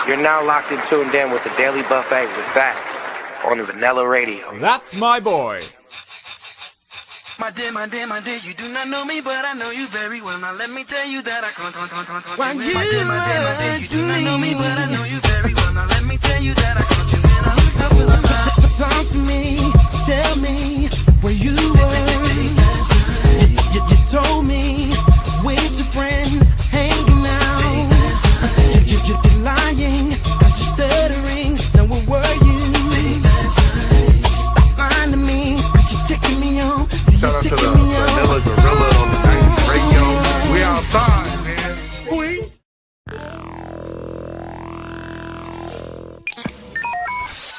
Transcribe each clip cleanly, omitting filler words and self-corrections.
You're now locked and tuned in with the Dailey Buffet with Fattz on the Vanilla Radio. That's my boy. My dear, you do not know me, but I know you very well. Now let me tell you that I can't. When My dear, you do not know me, but I know you very well. Now let me tell you that I can't. Talk to me, tell me where you were. You told me with your friends hanging out. You're lying, cause you're stuttering. Now where were you? Stop lying to me, cause you're ticking me on. Shout out to the Vanilla Gorilla on the radio. We outside, man.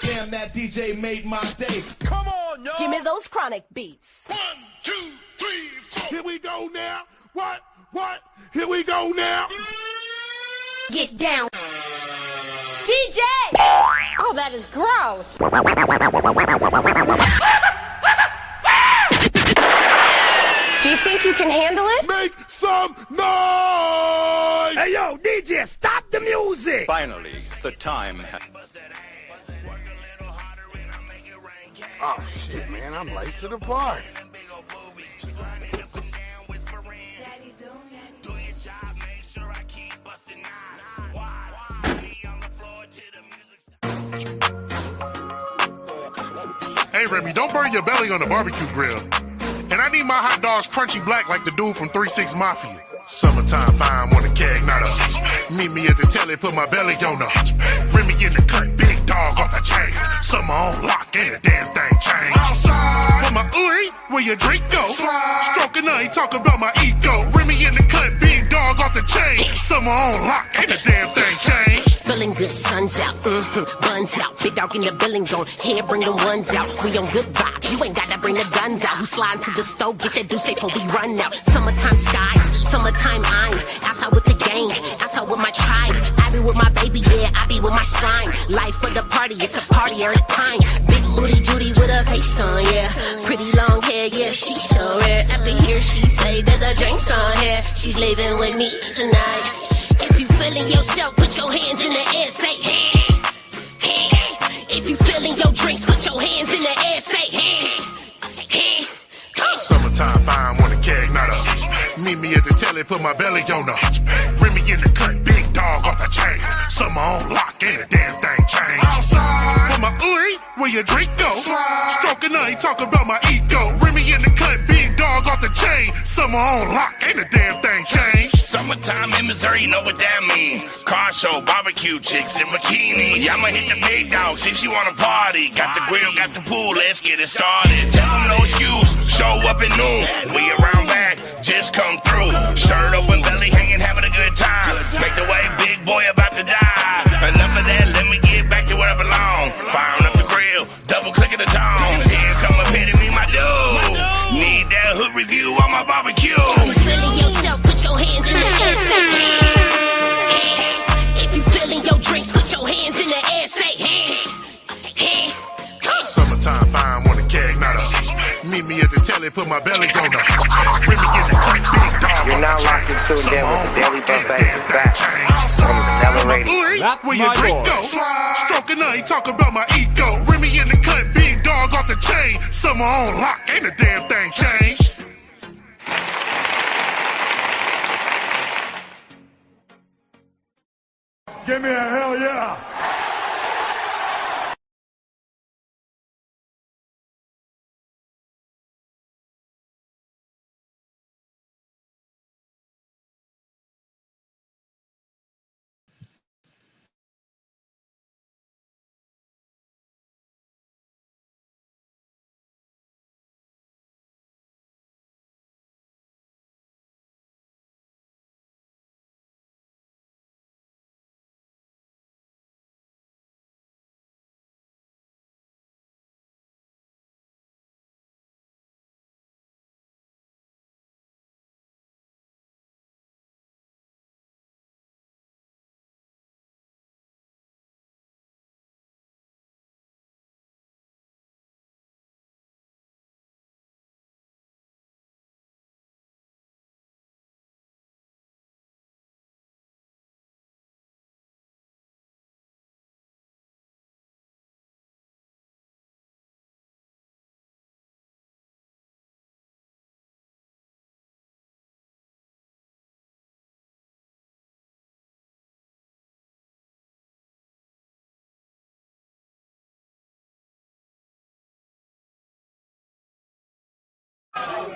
Damn, that DJ made my day. Come on, y'all. Give me those chronic beats. 1, 2, 3, 4. Here we go now. What? Here we go now. Get down. DJ! Oh, that is gross. Do you think you can handle it? Make some noise. Hey, yo, DJ, stop the music. Finally, the time has... Oh, shit, man. I'm late to the party. Hey, Remy, don't burn your belly on the barbecue grill. And I need my hot dogs crunchy black like the dude from 3-6 Mafia. Summertime fine, want a keg, not a meet me at the telly, put my belly on the Remy in the cut, big dog off the chain. Summer on lock, ain't a damn thing changed. Outside, with my ooey, where your drink go? Stroking, I ain't talk about my ego. Remy in the cut, big dog off the chain. Summer on lock, ain't a damn thing changed. Feeling good, sun's out, buns out. Big dog in the building, gon' here, bring the ones out. We on good vibes, you ain't gotta bring the guns out. Who slide to the stove, get that deuce before we run out. Summertime skies, summertime I'm outside with the gang, outside with my tribe. I be with my baby, yeah, I be with my slime. Life for the party, it's a party every time. Big booty Judy with a face on, yeah. Pretty long hair, yeah, she so rare. After here, she say that the drinks on here. She's living with me tonight. If you feeling yourself, put your hands in the air, say hey, hey. If you feeling your drinks, put your hands in the air, say hey, hey. Summertime fine, want a keg, not a meet me at the telly, put my belly on the Remy in the cut, big dog off the chain. Summer on lock, ain't a damn thing changed. Outside, with my ooey, where your drink go? Stroking, I ain't talk about my ego. Remy in the cut, big dog off the chain. Summer on lock, ain't a damn thing changed. Summertime in Missouri, you know what that means. Car show, barbecue chicks in bikinis. I'ma hit the big dog, see if she wanna party. Got the grill, got the pool, let's get it started. Tell them no excuse, show up at noon. We around back, just come through. Shirt open, belly hanging, having a good time. Make the way, big boy about to die. Enough of that, let me get back to where I belong. Firing up the grill, double clicking the tone. Here come a pit and me, my dude. Need that hood review on my barbecue. Feeling yourself, put your hands in the air, say hey, hey. If you feeling your drinks, put your hands in the air, say hey, hey. Summertime fine, want a keg, not a meet me at the telly, put my belly on the Remy in the cut, big dog. You're now locked and tuned in with the Dailey Buffet with Fattz on the Vanilla Radio. That's where my your drink boy. go? Stroking, I ain't talk about my ego. Remy in the cut, big dog off the chain. Summer on lock, ain't a damn thing changed. Give me a hell yeah.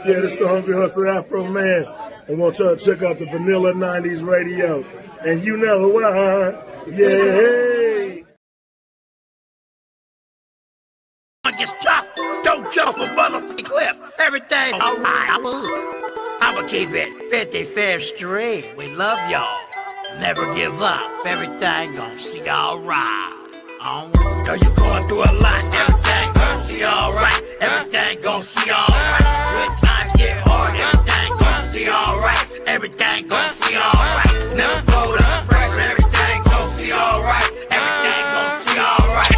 Yeah, this is the Hungry Hustler Afro Man. I want y'all to check out the Vanilla 90s radio. And you know why. Yeah. Gets tough. Don't jump a motherfucking cliff. Everything alright. I'ma keep it 55 straight. We love y'all. Never give up. Everything gonna see alright. Girl, you going through a lot. Everything gonna see alright. Everything gonna see alright. When times get hard, everything gonna see alright. Everything gonna see alright. Never fold up pressure. Everything gonna see alright. Everything gonna see alright.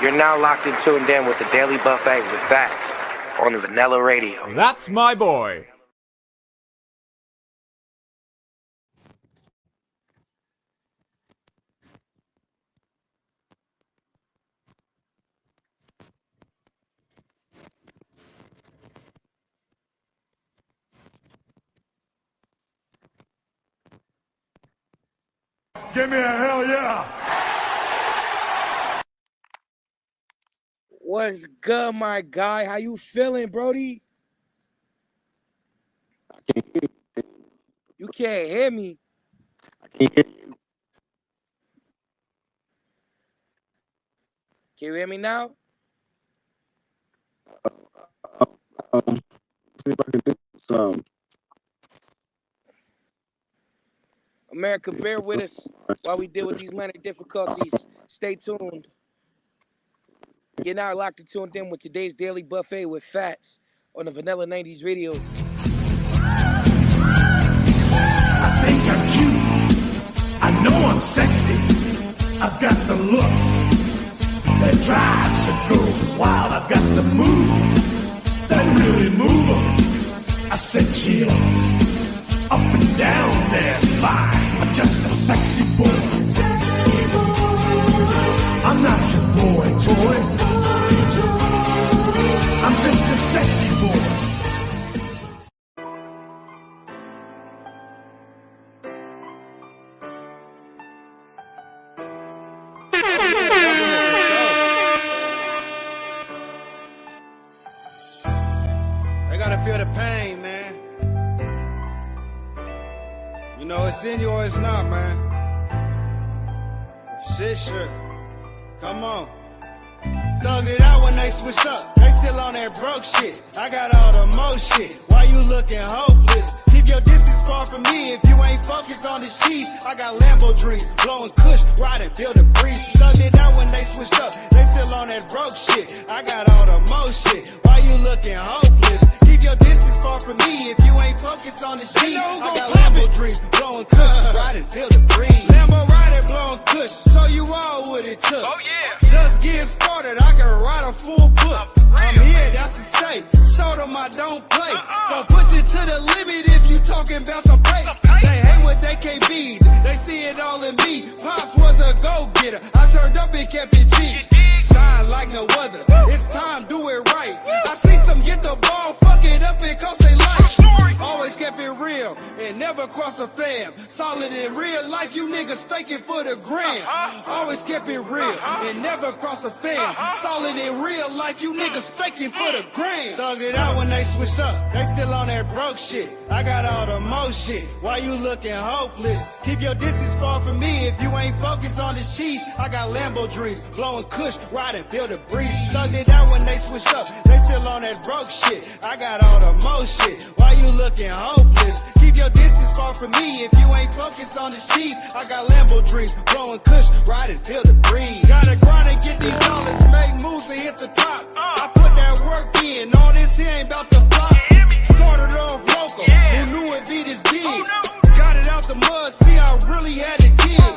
You're now locked and tuned in with the Daily Buffet with Fattz on the Vanilla Radio. That's my boy. Give me a hell yeah. What's good, my guy? How you feeling, Brody? You can't hear me. Can you hear me now? See if I can do some. America, bear with us while we deal with these minor difficulties. Stay tuned. You're now locked and tuned in with today's Daily Buffet with Fattz on the Vanilla 90s radio. I think I'm cute. I know I'm sexy. I've got the look that drives a girl wild. I've got the move that really move 'em. I said chill. Up and down, there's fine. I'm just a sexy boy. I'm not your boy toy. I'm just a sexy boy. They gotta feel the pain, man. You know, it's in you or it's not, man. Shit. Come on. Thugged it out when they switch up. They still on that broke shit. I got all the mo shit. Why you looking hopeless? Keep your distance far from me if you ain't focused on the sheets. I got Lambo dreams, blowing kush, riding, feel the breeze. Thugged it out when they switched up. They still on that broke shit. I got all the mo shit. Why you looking hopeless? Keep your distance far from me if you ain't focused on the sheets. I got Lambo dreams, blowing kush, riding, feel the breeze. Lambo riding, blowing kush, show you all what it took. Oh yeah. Just get started, I can write a full book. I'm here, that's to say. Show them I don't play. Don't push it to the limit if you talking about some pay. They hate what they can't be. They see it all in me. Pops was a go-getter. I turned up and kept it G. Shine like no other. It's time, do it right. I see some get the ball, fuck it up and cost they life. Always kept it real and never crossed a fam. Solid in real life, you niggas faking for the gram. Always kept it real and never crossed a fam. Solid in real life, you niggas faking for the gram. Thugged it out when they switched up. They still on that broke shit. I got all the mo shit. Why you looking hopeless? Keep your distance far from me if you ain't focused on this cheese. I got Lambo dreams, blowing kush, riding, feel the breeze. Thugged it out when they switched up. They still on that broke shit. I got all the mo shit. Why you looking hopeless? Keep your distance far from me if you ain't focused on this cheese. I got Lambo dreams, blowing kush, riding, feel the breeze. Gotta grind and get these dollars, make moves to hit the top. I put that work in, all this here ain't about to flop. Started off local, who knew it be this big? Got it out the mud, see I really had to give.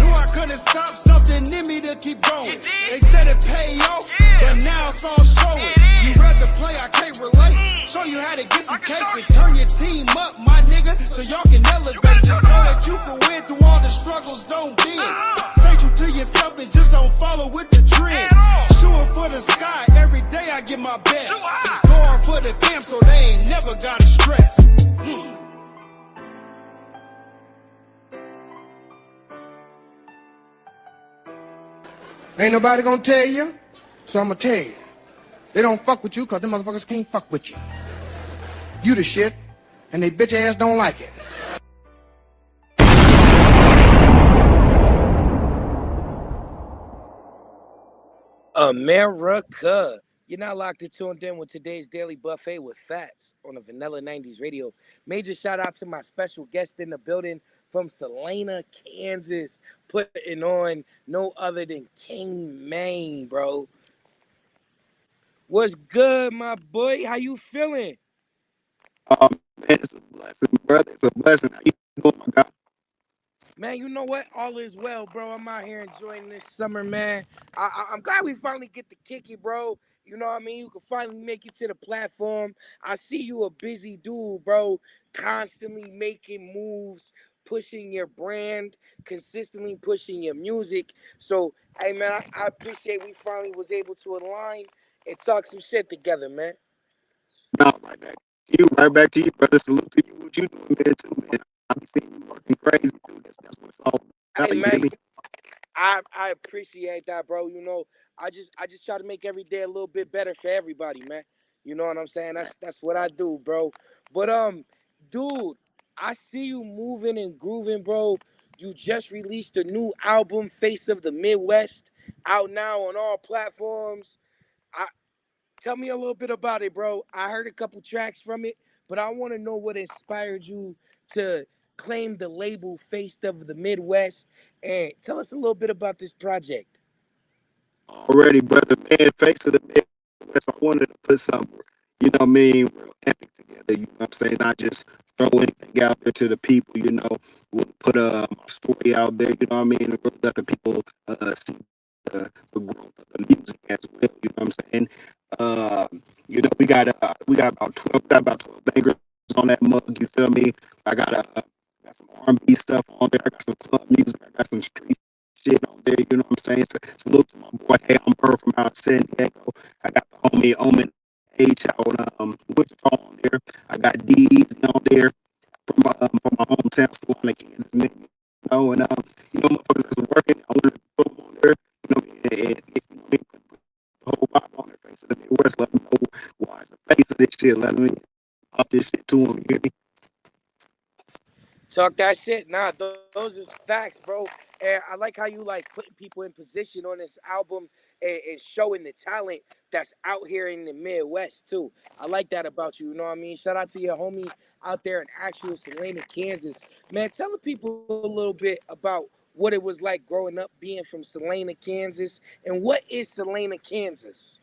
Knew I couldn't stop, something in me to keep going. They said it pay off, but now it's all showing. You read the play, I can't relate. Show you how to get some cake and turn your team up, my nigga, so y'all can elevate. Just know that you can win through all the struggles, don't bend. Stay true to yourself and just don't follow with the trend. Shooting for the sky, every day I get my best. Going for the fam so they ain't never gotta stress. Ain't nobody gonna tell you, so I'ma tell you. They don't fuck with you because them motherfuckers can't fuck with you. You the shit, and they bitch ass don't like it. America. You're not locked and tuned in with today's Daily Buffet with Fattz on the Vanilla 90s radio. Major shout out to my special guest in the building from Salina, Kansas, putting on no other than King Maine, bro. What's good, my boy? How you feeling? Man, it's a blessing, brother. It's a blessing. How you doing, my guy? Man, you know what? All is well, bro. I'm out here enjoying this summer, man. I'm glad we finally get to kick it, bro. You know what I mean? You can finally make it to the platform. I see you a busy dude, bro. Constantly making moves, pushing your brand, consistently pushing your music. So, hey, man, I appreciate we finally was able to align and talk some shit together, man. No, right back to you, brother. Salute to you. What you doing, man, too, man. I be seeing you working crazy, too. That's what it's all about. Hey, You man, hear me? I appreciate that, bro. You know, I just try to make every day a little bit better for everybody, man. You know what I'm saying? That's what I do, bro. But dude, I see you moving and grooving, bro. You just released a new album, Face of the Midwest, out now on all platforms. Tell me a little bit about it, bro. I heard a couple tracks from it, but I want to know what inspired you to claim the label Face of the Midwest, and tell us a little bit about this project. Already, brother, man. Face of the Midwest. I wanted to put something, you know what I mean, real epic together. You know what I'm saying? Not just throw anything out there to the people, you know. We'll put my story out there, you know what I mean, and really let the people see the growth of the music as well. You know what I'm saying? You know, we got about 12 bangers on that mug. You feel me? I got got some R&B stuff on there. I got some club music. I got some street shit on there. You know what I'm saying? So salute to my boy. Hey, I'm Bird from out San Diego. I got the homie Omen H out Wichita on there. I got D's on there from my hometown, Salina, Kansas, man. You know, and you know, motherfuckers that's working. I want to put them on there. You know, and you know, put the whole vibe on their face of the Midwest. Let them know why it's the face of this shit. Let them off this shit to them. You hear me? Talk that shit. Nah, those is facts, bro. And I like how you like putting people in position on this album and showing the talent that's out here in the Midwest too. I like that about you. You know what I mean? Shout out to your homie out there in actual Salina, Kansas. Man, tell the people a little bit about what it was like growing up being from Salina, Kansas, and what is Salina, Kansas?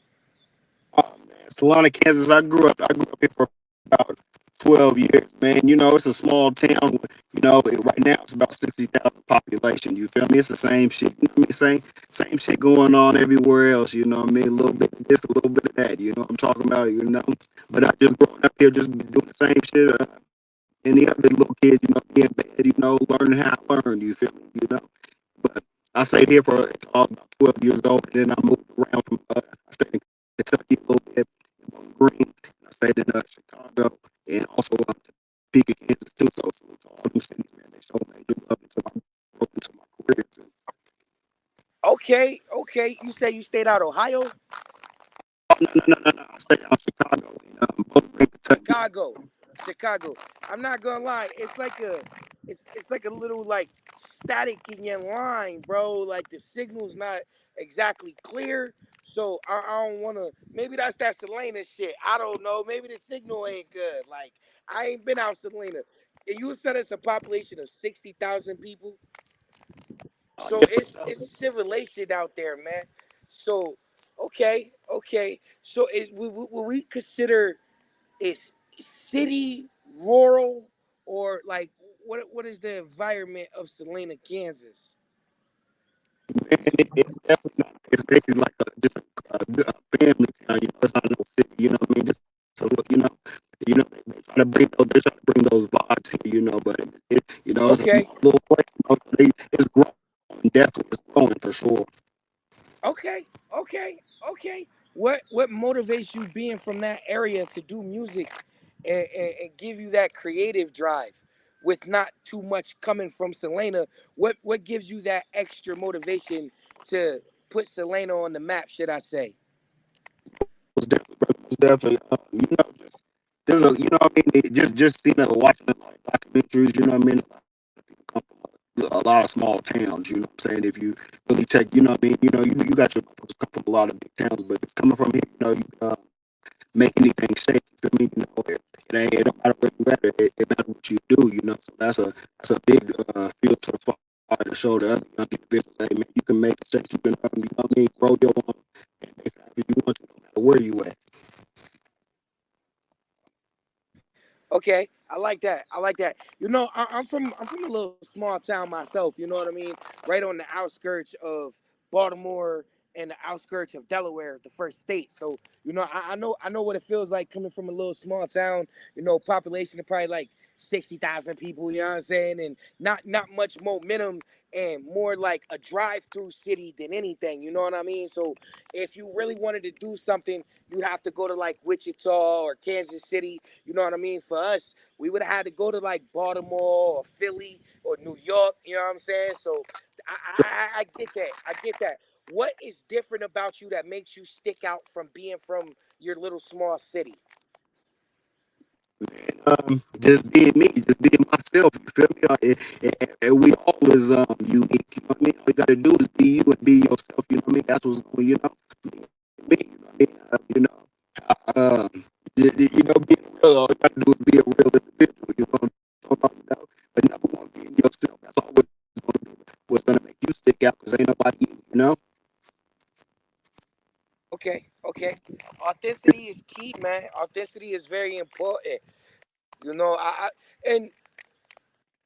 Oh man, Salina, Kansas. I grew up here for about 12 years, man. You know, it's a small town. You know, right now it's about 60,000 population. You feel me? It's the same shit. You know what I mean? Same shit going on everywhere else. You know what I mean? A little bit of this, a little bit of that. You know what I'm talking about? You know, but I just growing up here, just doing the same shit. Any other little kids, you know, being bad, you know, learning how to learn. You feel me? You know, but I stayed here for about 12 years old, and then I moved around from. I stayed in Kentucky a little bit, in Bowling Green, and I stayed in Chicago, and also Topeka, Kansas too. So salute to all them cities, man. They showed major love into my growth, into my career too. Okay. You say you stayed out Ohio? Oh, no. I stayed out Chicago, in Bowling Green, Kentucky. Chicago. I'm not gonna lie, it's like a little like static in your line, bro. Like the signal's not exactly clear. So I don't wanna, maybe that's that Salina shit. I don't know. Maybe the signal ain't good. Like I ain't been out Salina. And you said it's a population of 60,000 people. So it's civilization out there, man. So okay. So will we consider it's city, rural, or like what is the environment of Salina, Kansas? And it's definitely not. It's basically like just a family town. You know, it's not no city. You know what I mean? Just so you know, they try to bring those vibes here. You know, but you know, it's a little place. You know, it's growing. Definitely, it's growing for sure. Okay. What motivates you being from that area to do music and give you that creative drive with not too much coming from Salina? What gives you that extra motivation to put Salina on the map, should I say? Most definitely, you know, just there's a, you know what I mean, just seeing it, watching it, like documentaries, you know what I mean. A lot of people come from a lot of small towns, you know what I'm saying. If you really take, you know what I mean, you got your folks come from a lot of big towns, but it's coming from here, you know, you make anything shake. You feel me? You know, it don't matter where you at, it matters what you do, you know. So that's a big field to the fire to show the other young individuals, hey man, you can make a shake, you can, you know what I mean, grow your own, and basically if you want to, no matter where you at. Okay, I like that. I like that. You know, I'm from a little small town myself. You know what I mean? Right on the outskirts of Baltimore and the outskirts of Delaware, the first state. So you know, I know what it feels like coming from a little small town. You know, population of probably like 60,000 people. You know what I'm saying? And not much momentum and more like a drive-through city than anything. You know what I mean? So if you really wanted to do something, you'd have to go to like Wichita or Kansas City. You know what I mean? For us, we would have had to go to like Baltimore or Philly or New York. You know what I'm saying? So I get that. I get that. What is different about you that makes you stick out from being from your little small city? Just being me, just being myself. You feel me? And we always unique. You know what I mean? All you gotta do is be you and be yourself. You know what I mean? That's what's going. You know, me. You know what I mean? You know, being real. All you gotta do is be a real individual. You know, but number one, being yourself. That's always gonna be what's gonna make you stick out. Cause ain't nobody you. You know. Okay, okay. Authenticity is key, man. Authenticity is very important. You know, and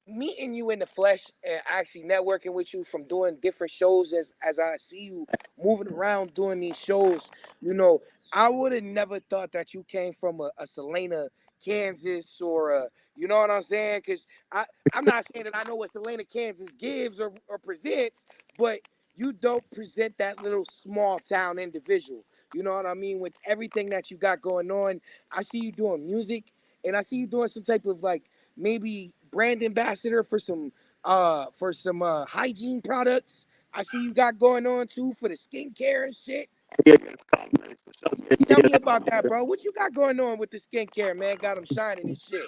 meeting you in the flesh and actually networking with you from doing different shows as I see you moving around doing these shows, you know, I would have never thought that you came from a Salina, Kansas, or you know what I'm saying? Because I'm not saying that I know what Salina, Kansas gives or presents, but you don't present that little small town individual. You know what I mean? With everything that you got going on, I see you doing music, and I see you doing some type of like maybe brand ambassador for some hygiene products. I see you got going on too for the skincare and shit. Yeah, it's cosmetics for sure. Yeah, Tell yeah, me that's about all. that, bro. What you got going on with the skincare, man? Got them shining and shit.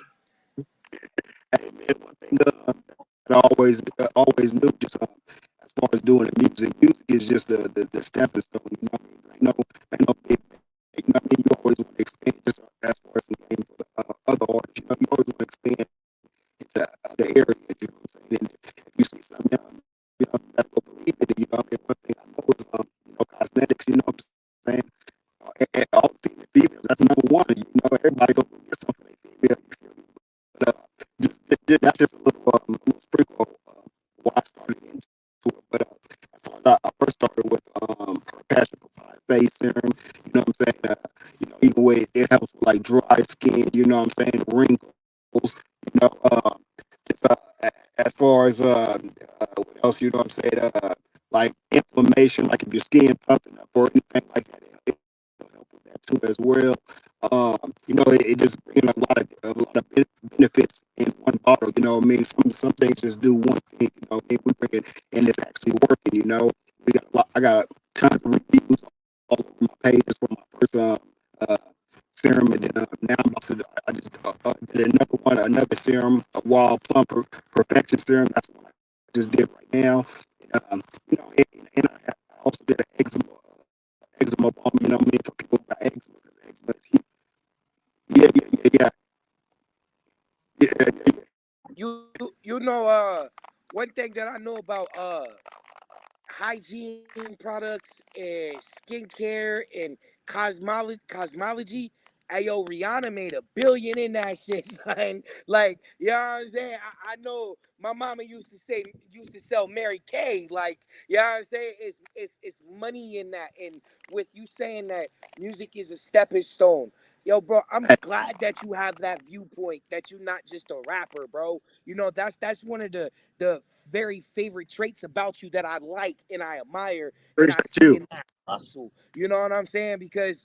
Hey man, one thing I always knew, just as far as doing the music is just the stepping stone. You know what I mean? Ain't no big thing. You know what I mean? You always want to expand just as far as the game for other artists. You know, you always want to expand into other areas. You know what I'm saying? And if you see something, you know, you gotta go believe it. You know, what I mean? One thing I know is you know, cosmetics. You know what I'm saying? And all females, that's number one. You know, everybody go get something for their female. You feel me? But that's just a little sprinkle of why I started into it. But as far as I first started with Passion for Pie face serum, you know what I'm saying? You know, even way it helps with like dry skin, you know what I'm saying? Wrinkles, you know, just, as far as what else, you know what I'm saying? Like inflammation, like if your skin puffing up or anything like that, it'll help with that too as well. You know, it just brings a lot of benefits in one bottle. You know what I mean? Some things just do one thing. You know, we bring it and it's actually working. You know, I got tons of reviews all over my pages for my first uh, serum, and then now I'm about to. I just did another serum, a Wild Plum Perfection serum. That's what I just did right now. You know, and I also did an eczema balm. You know what I mean, for people who got eczema, because eczema is heat. Yeah, yeah, yeah, yeah. Yeah, yeah, yeah. You know one thing that I know about hygiene products and skincare and cosmology. Hey, yo, Rihanna made $1 billion in that shit, son. Like, you know what I'm saying? I know my mama used to sell Mary Kay. Like, you know what I'm saying? It's money in that. And with you saying that music is a stepping stone. Yo, bro, I'm glad that you have that viewpoint, that you're not just a rapper, bro. You know, that's one of the very favorite traits about you that I like and I admire and I Appreciate see you. in that hustle. You know what I'm saying? Because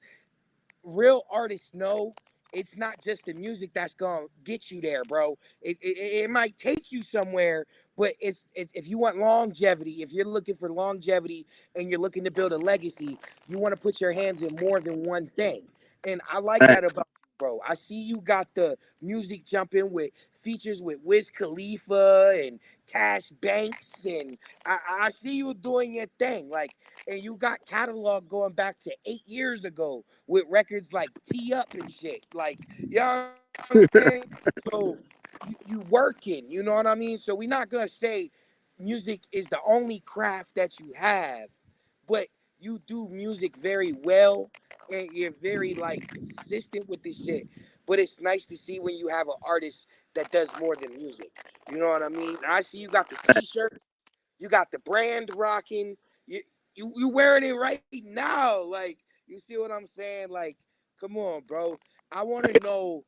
real artists know it's not just the music that's gonna get you there, bro. It might take you somewhere, but it's if you want longevity, if you're looking for longevity and you're looking to build a legacy, you want to put your hands in more than one thing. And I like that about you, bro. I see you got the music jumping with features with Wiz Khalifa and Cash Banks, and I see you doing your thing. Like, and you got catalog going back to 8 years ago with records like Tee Up and shit. Like, you know what I'm saying? So you working, you know what I mean? So we're not gonna say music is the only craft that you have, but you do music very well and you're very like consistent with this shit. But it's nice to see when you have an artist that does more than music. You know what I mean? And I see you got the t-shirt, you got the brand rocking, you wearing it right now. Like, you see what I'm saying? Like, come on, bro. I want to know,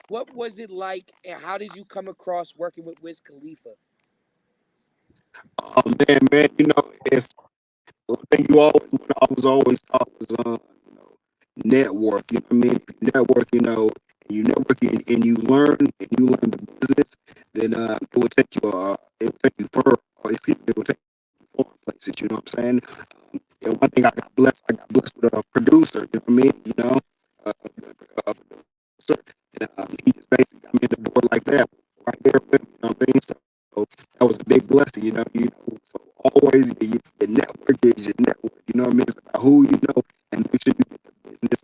what was it like and how did you come across working with Wiz Khalifa? Oh man, you know, it's one thing I was always taught was you know, network. You know what I mean? If you network, you know, and you network and you learn the business, then it will take you further. Or excuse me, it will take you foreign places. You know what I'm saying? And one thing I got blessed with a producer. You know what I mean? You know, a producer. And, he just basically got me at the door like that, right there with me. You know what I mean? So that was a big blessing. You know. So always your network is your network. You know what I mean? It's about who you know and make sure you get the business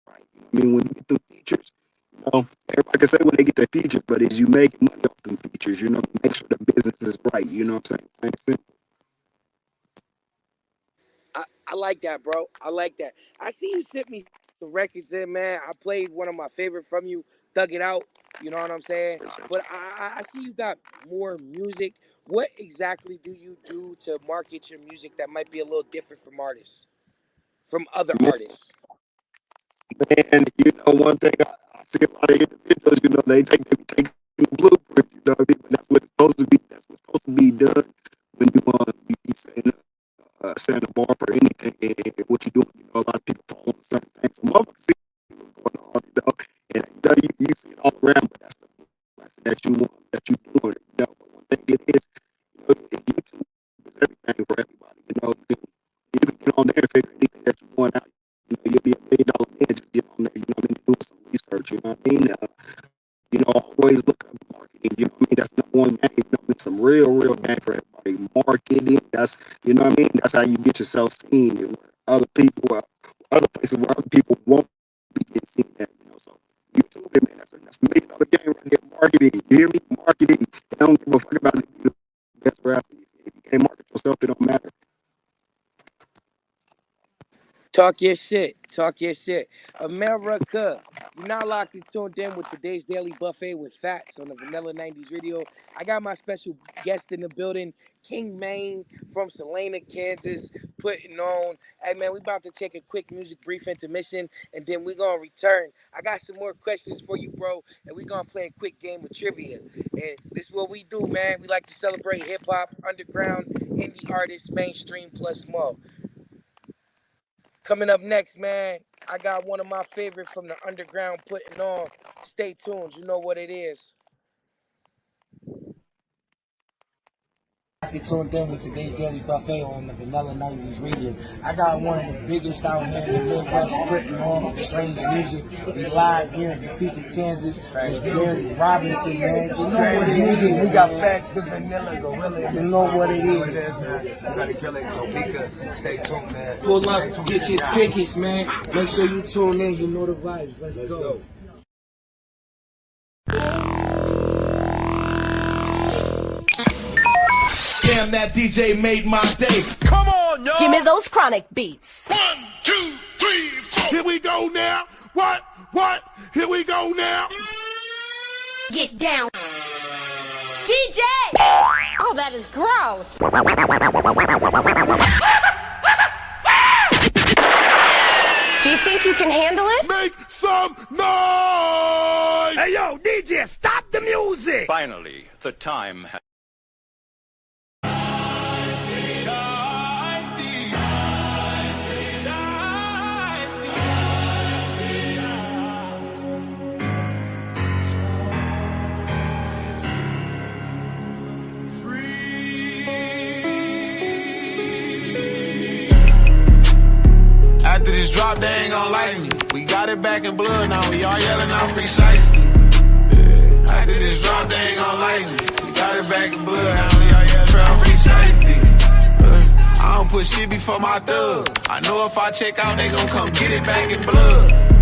right. You know what I mean? When you get the features, you know, everybody can say when they get their features, but as you make money off them features, you know, make sure the business is right. You know what I'm saying? I like that, bro. I like that. I see you sent me some records in, man. I played one of my favorite from you, Thug It Out. You know what I'm saying? But I see you got more music. What exactly do you do to market your music that might be a little different from other artists? Man, you know, one thing I see a lot of individuals, you know, they take the blueprint, you know what I mean? But that's what's supposed to be. That's what's supposed to be done when you setting a bar for anything and what you do. You know, a lot of people fall on certain things. So motherfuckers see what's going on, you know, and you know, you see it all around, but that's the lesson that you doing. You know, but one thing it is, you know, YouTube is everything for everybody. You know, you can get on there and figure anything that you want out. You know, you'll be $1 million man. Just get on there. You know what I mean? Do some research. You know what I mean? You know, always look up marketing. You know what I mean? That's number one game. You know, it's some real game for everybody. Marketing. That's, you know what I mean? That's how you get yourself seen. You know, other people, other places where other people won't be getting seen at. You know, so YouTube, man, that's $1 million game right there. Marketing. You hear me? Marketing. They don't give a fuck about it. You're the best rapper. If you can't market yourself, it don't matter. Talk your shit. Talk your shit. America, you're now locked and tuned in with today's Daily Buffet with Fattz on the Vanilla 90s radio. I got my special guest in the building, King Maine from Salina, Kansas, putting on. Hey, man, we about to take a quick music brief intermission, and then we're going to return. I got some more questions for you, bro, and we're going to play a quick game of trivia. And this is what we do, man. We like to celebrate hip-hop, underground, indie artists, mainstream, plus more. Coming up next, man, I got one of my favorites from the underground putting on. Stay tuned. You know what it is. You're tuned in with today's Daily Buffet on the Vanilla 90s radio. I got one of the biggest out here in the Midwest putting on strange music. We live here in Topeka, Kansas with Jerry Robinson, man. You know what it is. We got Fattz, the Vanilla Gorilla. You know what it is. Man. You got to kill it in Topeka. Stay tuned, man. Pull up, get your tickets, man. Make sure you tune in. You know the vibes. Let's go. Damn, that DJ made my day. Come on, y'all. Give me those chronic beats. 1, 2, 3, 4. Here we go now. What? Here we go now. Get down. DJ! Oh, that is gross. Do you think you can handle it? Make some noise! Hey, yo, DJ, stop the music! Finally, the time has... After this drop, they ain't gon' like me. We got got it back in blood now. We all yelling out free shiesty. After this drop, they ain't gon' like me. We got it back in blood now. We all yelling out free shiesty. I don't put shit before my thugs. I know if I check out, they gon' come get it back in blood.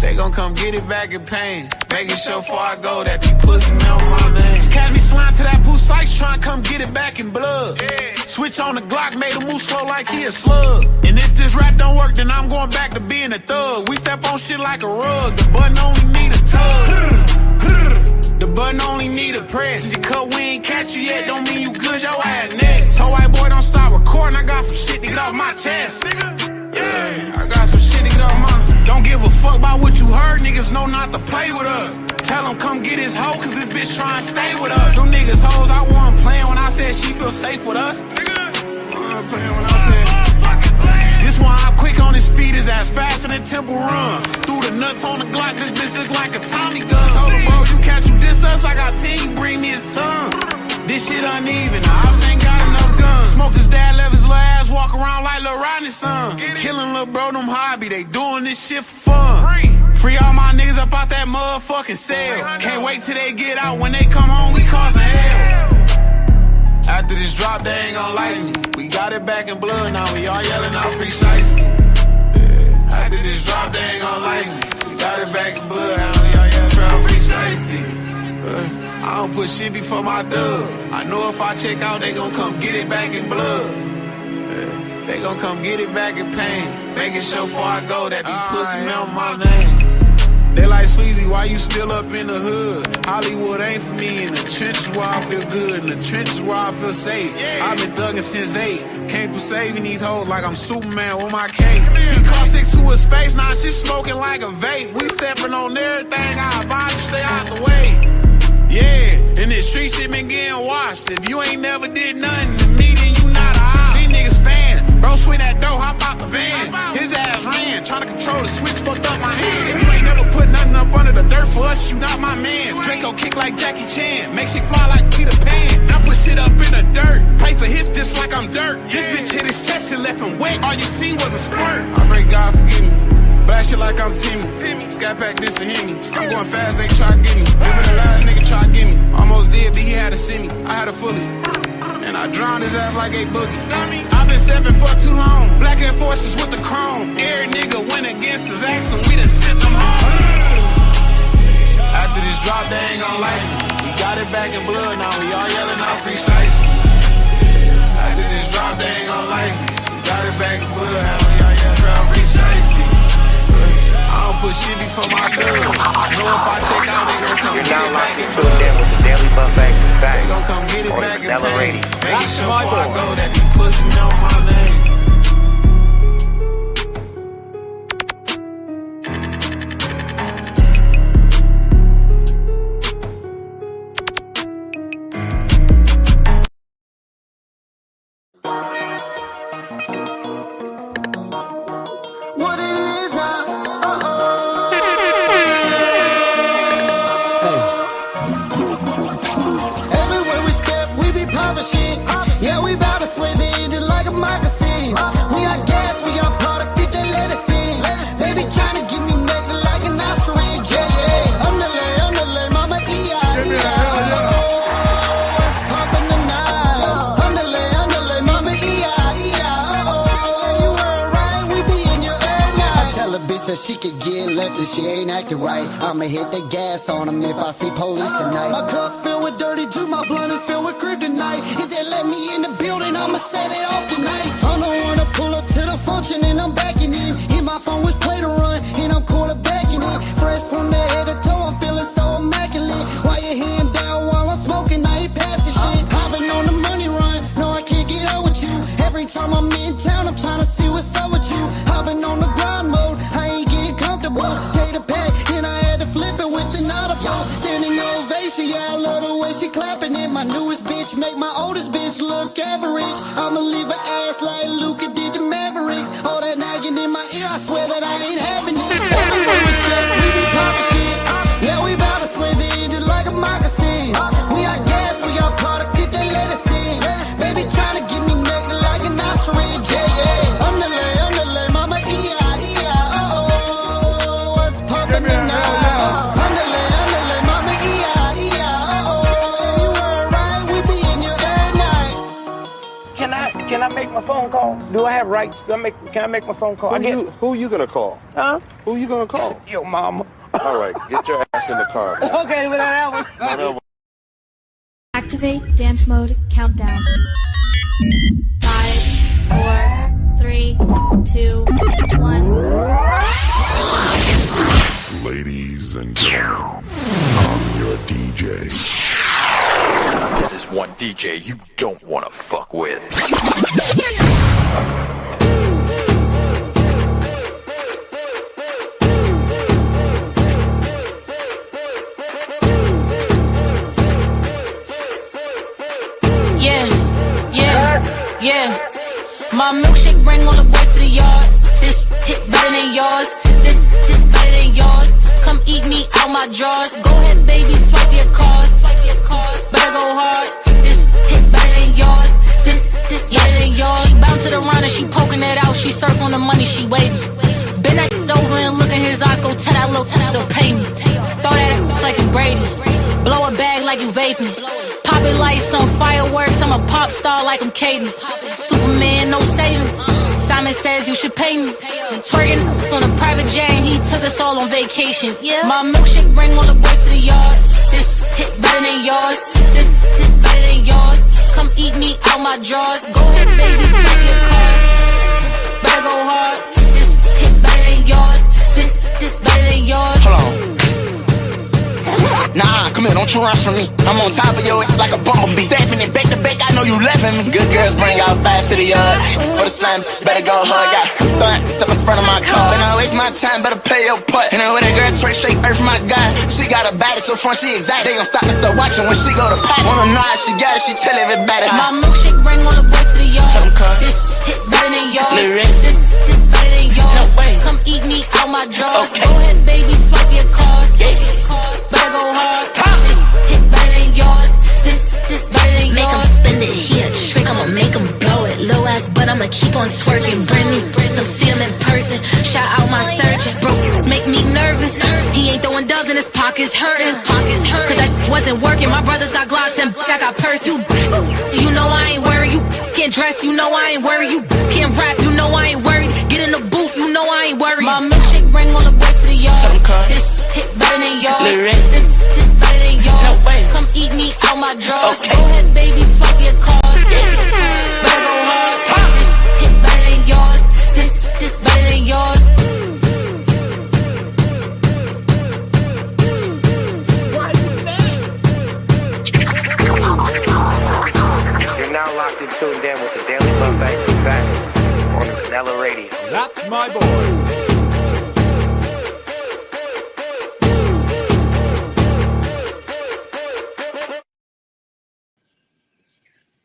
They gon' come get it back in pain. Making sure before I go that these pussy know my name. Catch me slime to that Pooh Sykes, tryna come get it back in blood. Switch on the Glock, made him move slow like he a slug. And if this rap don't work, then I'm going back to being a thug. We step on shit like a rug. The button only need a tug. The button only need a press. Cause we ain't catch you yet, don't mean you good, your ass next. So white boy, don't stop recording, I got some shit to get off my chest. Yeah, I got some shit to get off my. Don't give a fuck about what you heard, niggas know not to play with us. Tell him come get his hoe, cause this bitch tryna stay with us. Them niggas hoes, I wasn't playing when I said she feel safe with us. I wasn't playing when I said. This one I'm quick on his feet, his ass faster than Temple Run. Threw the nuts on the Glock, this bitch look like a Tommy gun. Told him, bro, you catch you diss us, I got 10, you bring me his tongue. This shit uneven, the ops ain't got enough guns. Smoke his dad, left his little ass, walk around like Lil Rodney's son. Killing lil' bro, them hobby, they doing this shit for fun. Free all my niggas up out that motherfucking cell. Can't wait till they get out, when they come home, we causing hell. After this drop, they ain't gon' like me. We got it back in blood now, we all yelling out free shiesty. After this drop, they ain't gon' like me. We got it back in blood now, we all yelling out free shiesty. I don't put shit before my thugs. I know if I check out, they gon' come get it back in blood. They gon' come get it back in pain. Making sure before I go that these pussy know my name. They like Sleazy, why you still up in the hood? Hollywood ain't for me. In the trenches where I feel good. In the trenches where I feel safe. I've been thugging since 8. Came through saving these hoes like I'm Superman with my cape. He caught 6 to his face, now she smoking like a vape. We stepping on everything, our body stay out the way. Yeah, and this street shit been getting washed. If you ain't never did nothing to me, then you not a op. These niggas fans, bro, swing that dough, hop out the van. His ass ran, tryna control the switch, fucked up my hand. If you ain't never put nothing up under the dirt for us, you not my man. Draco kick like Jackie Chan, make shit fly like Peter Pan. I put shit up in the dirt, pay for his just like I'm dirt. This bitch hit his chest and left him wet, all you seen was a squirt. I pray God forgive me. Blast shit like I'm Timmy. Scat pack this a Henny. I'm going fast, they try to get me. Living the last nigga try to get me. Almost did, but he had to see me. I had to fully. And I drowned his ass like a boogie. I've been stepping for too long. Black Air Forces with the chrome. Every nigga went against us, action. We done sent them home. After this drop, they ain't gon' like me. We got it back in blood now. We all yelling out free shiesty. After this drop, they ain't gon' like me. We got it back in blood now. We all yelling out free shiesty. I don't put shit before my thugs. I know if I check out, they gon' come get it back in blood. With the Dailey Buffet W Fattz. They gon' come get it back in pain. Making sure my before I boy. go that these pussy know my name. What it is now? Everywhere we step, we be poppin' shit. Yeah, we bout to slay the engine like a moccasin. We got gas, we got product, keep that lettuce in. They be tryna get me naked like an ostrich. Yeah, underlay, mama E-I-E-I. What's poppin' tonight? Underlay, mama E-I-E-I. You heard right, we be in your air now. I tell a bitch that she could get left if she ain't acting right. I'ma hit the gas on them if I see police tonight. My cup filled with dirty juice, my blunt is filled with kryptonite. If they let me in the building, I'ma set it off tonight. I'm the one to pull up to the function and I'm backing in. Hit my phone with play to run and I'm quarterbacking it. Fresh from the head to toe, I'm feeling so immaculate. While your hand down while I'm smoking, I ain't passing shit. Hopping on the money run, no I can't get up with you. Every time I'm in town, I'm trying to see what's up with you. Hopping on the grind mode, I ain't getting comfortable. Pay the pack, and I had to flip it with an audible. Standing ovation, yeah, I love the way she clapping it. My newest bitch make my oldest bitch look average. I'ma leave her ass like Luka did the Mavericks. All that nagging in my ear, I swear that I ain't having it. Everywhere we step, we be poppin' shit. Yeah, we bout to slay the engine like a moccasin. We got gas, we got product, keep that lettuce in. Baby tryna get me naked like an ostrich. Yeah, underlay, mama E-I-E-I. my phone call? Do I have rights? Can I make my phone call? Who you gonna call? Huh? Who you gonna call? Yo, mama. All right, get your ass in the car. Man. Okay, with that one. Activate dance mode countdown. 5, 4, 3, 2, 1. Ladies and gentlemen, I'm your DJ. This is one DJ you don't want to fuck with. Yeah, my milkshake bring all the boys to the yard. This hit better than yours. This better than yours. Come eat me out my drawers. Go ahead, baby, swipe your cards. Better go hard. This hit better than yours. This better than yours. She bound to the run and she poking it out. She surf on the money, she waiting. Bend that over and look in his eyes. Go tell that little pay me. Throw that like you Brady. Blow a bag like you vaping. Poppin' lights on fireworks, I'm a pop star like I'm Katie. Superman, no Satan. Simon says you should pay me. Twerking on a private jet, he took us all on vacation. Yeah. My milkshake bring all the boys to the yard. This hit better than yours. This better than yours. Come eat me out my drawers. Go ahead, baby, swipe your card. Better go hard. This hit better than yours. This better than yours. Hold on. Nah, come here, don't you rush from me. I'm on top of your like a bumblebee. Stepping it back to back, I know you laughing me. Good girls bring out fast to the yard. For the slime, better go hug. Got blunt up in front of my car. Better not waste my time, better play your part. And then with that girl Trey shake earth, my God. She got a body so front, she exact. They gon' stop and start watching when she go to pack. Wanna know how she got it, she tell everybody. My milkshake bring all the boys to the yard. This hit better than yours. This better than yours. No way. Come eat me out my drawers. Okay. Go ahead, baby, swipe your cards. Better go hard. This hit better than yours. This better than yours. Make him spend it, he a trick, I'ma make him blow it. Low ass, but I'ma keep on twerking. Brand new, them see him in person. Shout out my surgeon. Bro, make me nervous. He ain't throwing doves in his pockets, hurting. Cause I wasn't working. My brothers got Glocks and I got purse. You know I ain't worried. You can't dress, you know I ain't worried. You can't rap, you know I ain't worried. Get in the booth, you know I ain't worried. My milkshake bring all the boys to the yard. This hit better than yours. This better than yours. Come eat me out my drawers. Go ahead, baby, swipe your cards. Better go hard. This hit better than yours. This better than yours. You're now locked and tuned in with the Dailey Buffet W Fattz on the DaVanilla Radio. That's my boy.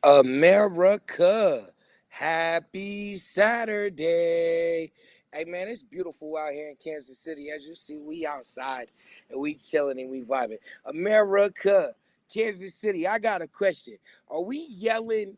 America, happy Saturday. Hey man, it's beautiful out here in Kansas City. As you see, we outside and we chilling and we vibing. America, Kansas City, I got a question. Are we yelling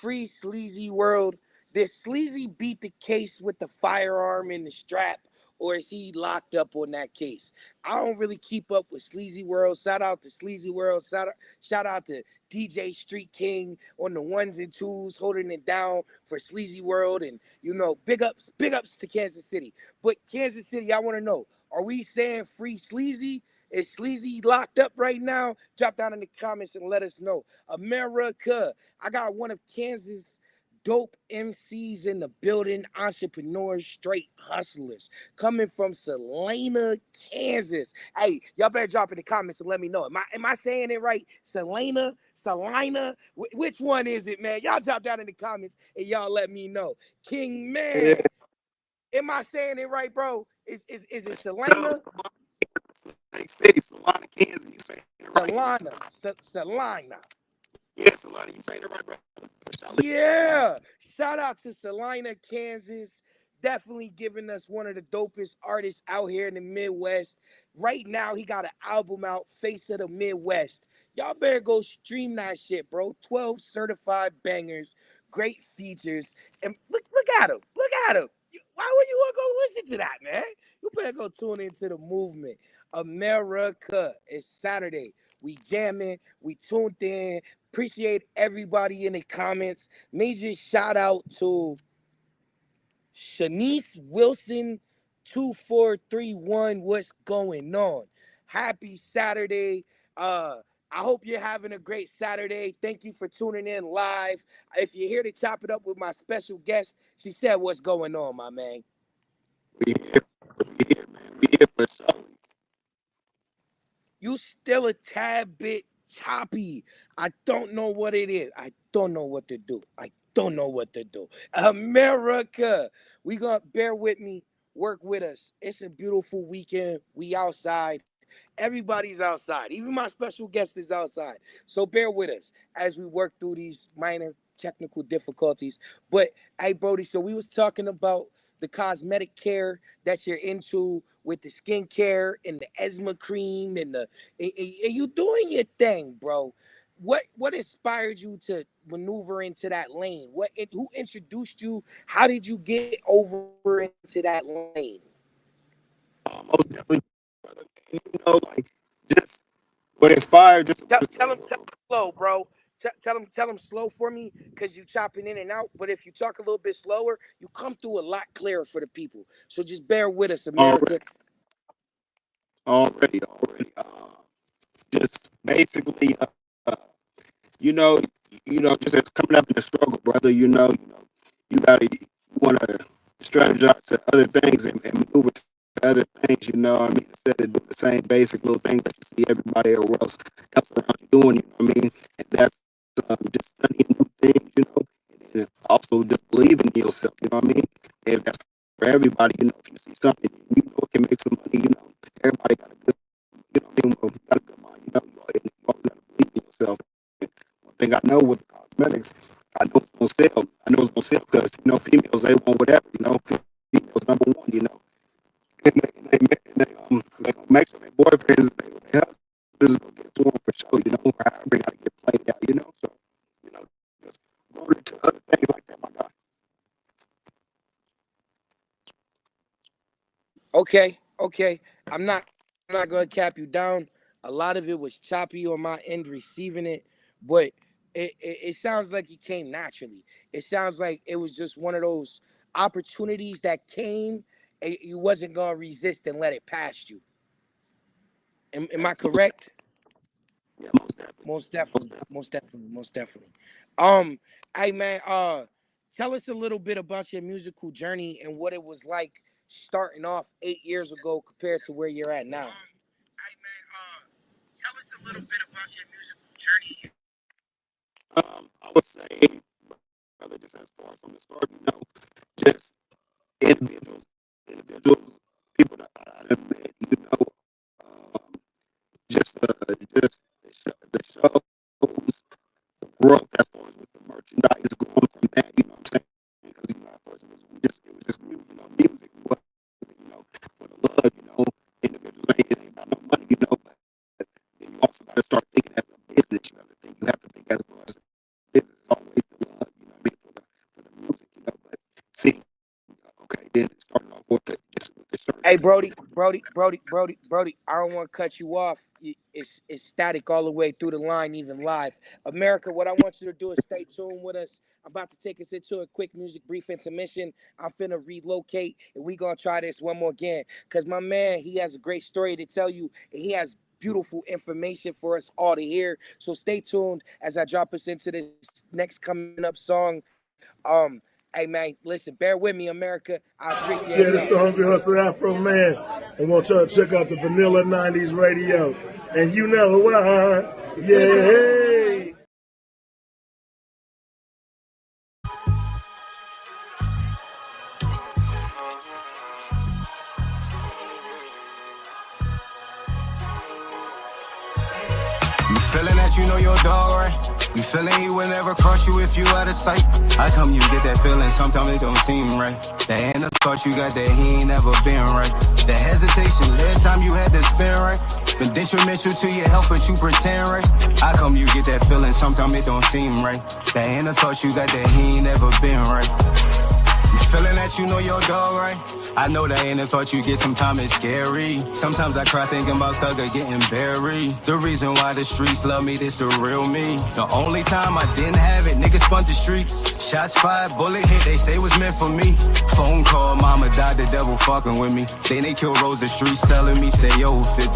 free Sleazy World? Did Sleazy beat the case with the firearm in the strap, or is he locked up on that case? I don't really keep up with Sleazy World. Shout out to Sleazy World. Shout out to DJ Street King on the ones and twos, holding it down for Sleazy World. And, you know, big ups to Kansas City. But Kansas City, I want to know, are we saying free Sleazy? Is Sleazy locked up right now? Drop down in the comments and let us know. America, I got one of Kansas' dope MCs in the building, entrepreneurs, straight hustlers, coming from Salina, Kansas. Hey, y'all better drop in the comments and let me know. Am I saying it right? Salina? Which one is it, man? Y'all drop down in the comments and y'all let me know. King Man, am I saying it right, bro? Is it Salina? City, Salina, Kansas. You saying it right? Salina. Yeah, Salina, you saying it right, bro. Yeah, shout out to Salina, Kansas. Definitely giving us one of the dopest artists out here in the Midwest. Right now, he got an album out, Face of the Midwest. Y'all better go stream that shit, bro. 12 certified bangers, great features. And look at him. Look at him. Why would you want to go listen to that, man? You better go tune into the movement. America, it's Saturday. We jamming. We tuned in. Appreciate everybody in the comments. Major shout out to Shanice Wilson 2431. What's going on? Happy Saturday. I hope you're having a great Saturday. Thank you for tuning in live. If you're here to chop it up with my special guest, she said, what's going on, my man? We here, man. We here for sure. You still a tad bit choppy. I don't know what it is. I don't know what to do. America, we gonna bear with me, work with us. It's a beautiful weekend. We outside. Everybody's outside. Even my special guest is outside. So bear with us as we work through these minor technical difficulties. But hey, Brody, so we was talking about the cosmetic care that you're into with the skincare and the eczema cream and you doing your thing, bro. What inspired you to maneuver into that lane? Who introduced you? How did you get over into that lane? Most definitely, brother. You know, like, just what inspired. Just tell him slow, bro. Tell him slow for me, because you chopping in and out. But if you talk a little bit slower, you come through a lot clearer for the people. So just bear with us, America. Already. Just basically, just as coming up in the struggle, brother. You want to strategize to other things and maneuver to other things. You know what I mean? Instead of doing the same basic little things that you see everybody else around you doing. You know what I mean? And that's just studying new things. And also just believing in yourself. You know what I mean? And that's for everybody. If you see something, it can make some money. Everybody got a good, got a good mind. You always got to believe in yourself. And one thing I know with cosmetics, I know it's gonna sell. Because females, they want whatever. Females number one. And they gonna make sure their boyfriends, they husbands gonna get to them for sure. However, they gotta get played out. So just going into other things like that, my guy. Okay. I'm not gonna cap you down. A lot of it was choppy on my end receiving it, but it sounds like it came naturally. It sounds like it was just one of those opportunities that came and you wasn't gonna resist and let it pass you. Am I correct? Yeah, most definitely. Hey man, tell us a little bit about your musical journey and what it was like starting off 8 years ago compared to where you're at now. Tell us a little bit about your musical journey. I would say, brother, just as far from the start, just individuals, people that I have met, just the shows, the growth as far as with the merchandise growing from that, you know what I'm saying? Because at first it was just music, music was, for the love, individuals ain't about no money, but then you also got to start thinking as a business. You have to think as far as business is always the love, for the music, but see, okay, then it started off with the shirt. Hey, Brody, I don't want to cut you off. It's static all the way through the line, even live. America, what I want you to do is stay tuned with us. I'm about to take us into a quick music brief intermission. I'm finna relocate, and we gonna try this one more again. Because my man, he has a great story to tell you, and he has beautiful information for us all to hear. So stay tuned as I drop us into this next coming up song. Hey man, listen, bear with me, America. I appreciate it. Yeah, this is the Hungry Hustler Afro Man. I want y'all to check out the Vanilla 90s radio. And you know why. Yeah. You feeling that you know your dog, right? You feeling he will never cross you if you out of sight. How come you get that feeling? Sometimes it don't seem right. That ain't the thought you got that he ain't never been right. The hesitation, last time you had to spin right. Been detrimental to your health, but you pretend right. How come you get that feeling? Sometimes it don't seem right. That ain't the thought you got that he ain't never been right. You feeling that you know your dog, right? I know that ain't a thought you get, sometimes it's scary. Sometimes I cry thinking about Thugger getting buried. The reason why the streets love me, this the real me. The only time I didn't have it, niggas spun the street. Shots fired, bullet hit, they say was meant for me. Phone call, mama died, the devil fucking with me. Then they kill Rose the streets, selling me, stay over 50.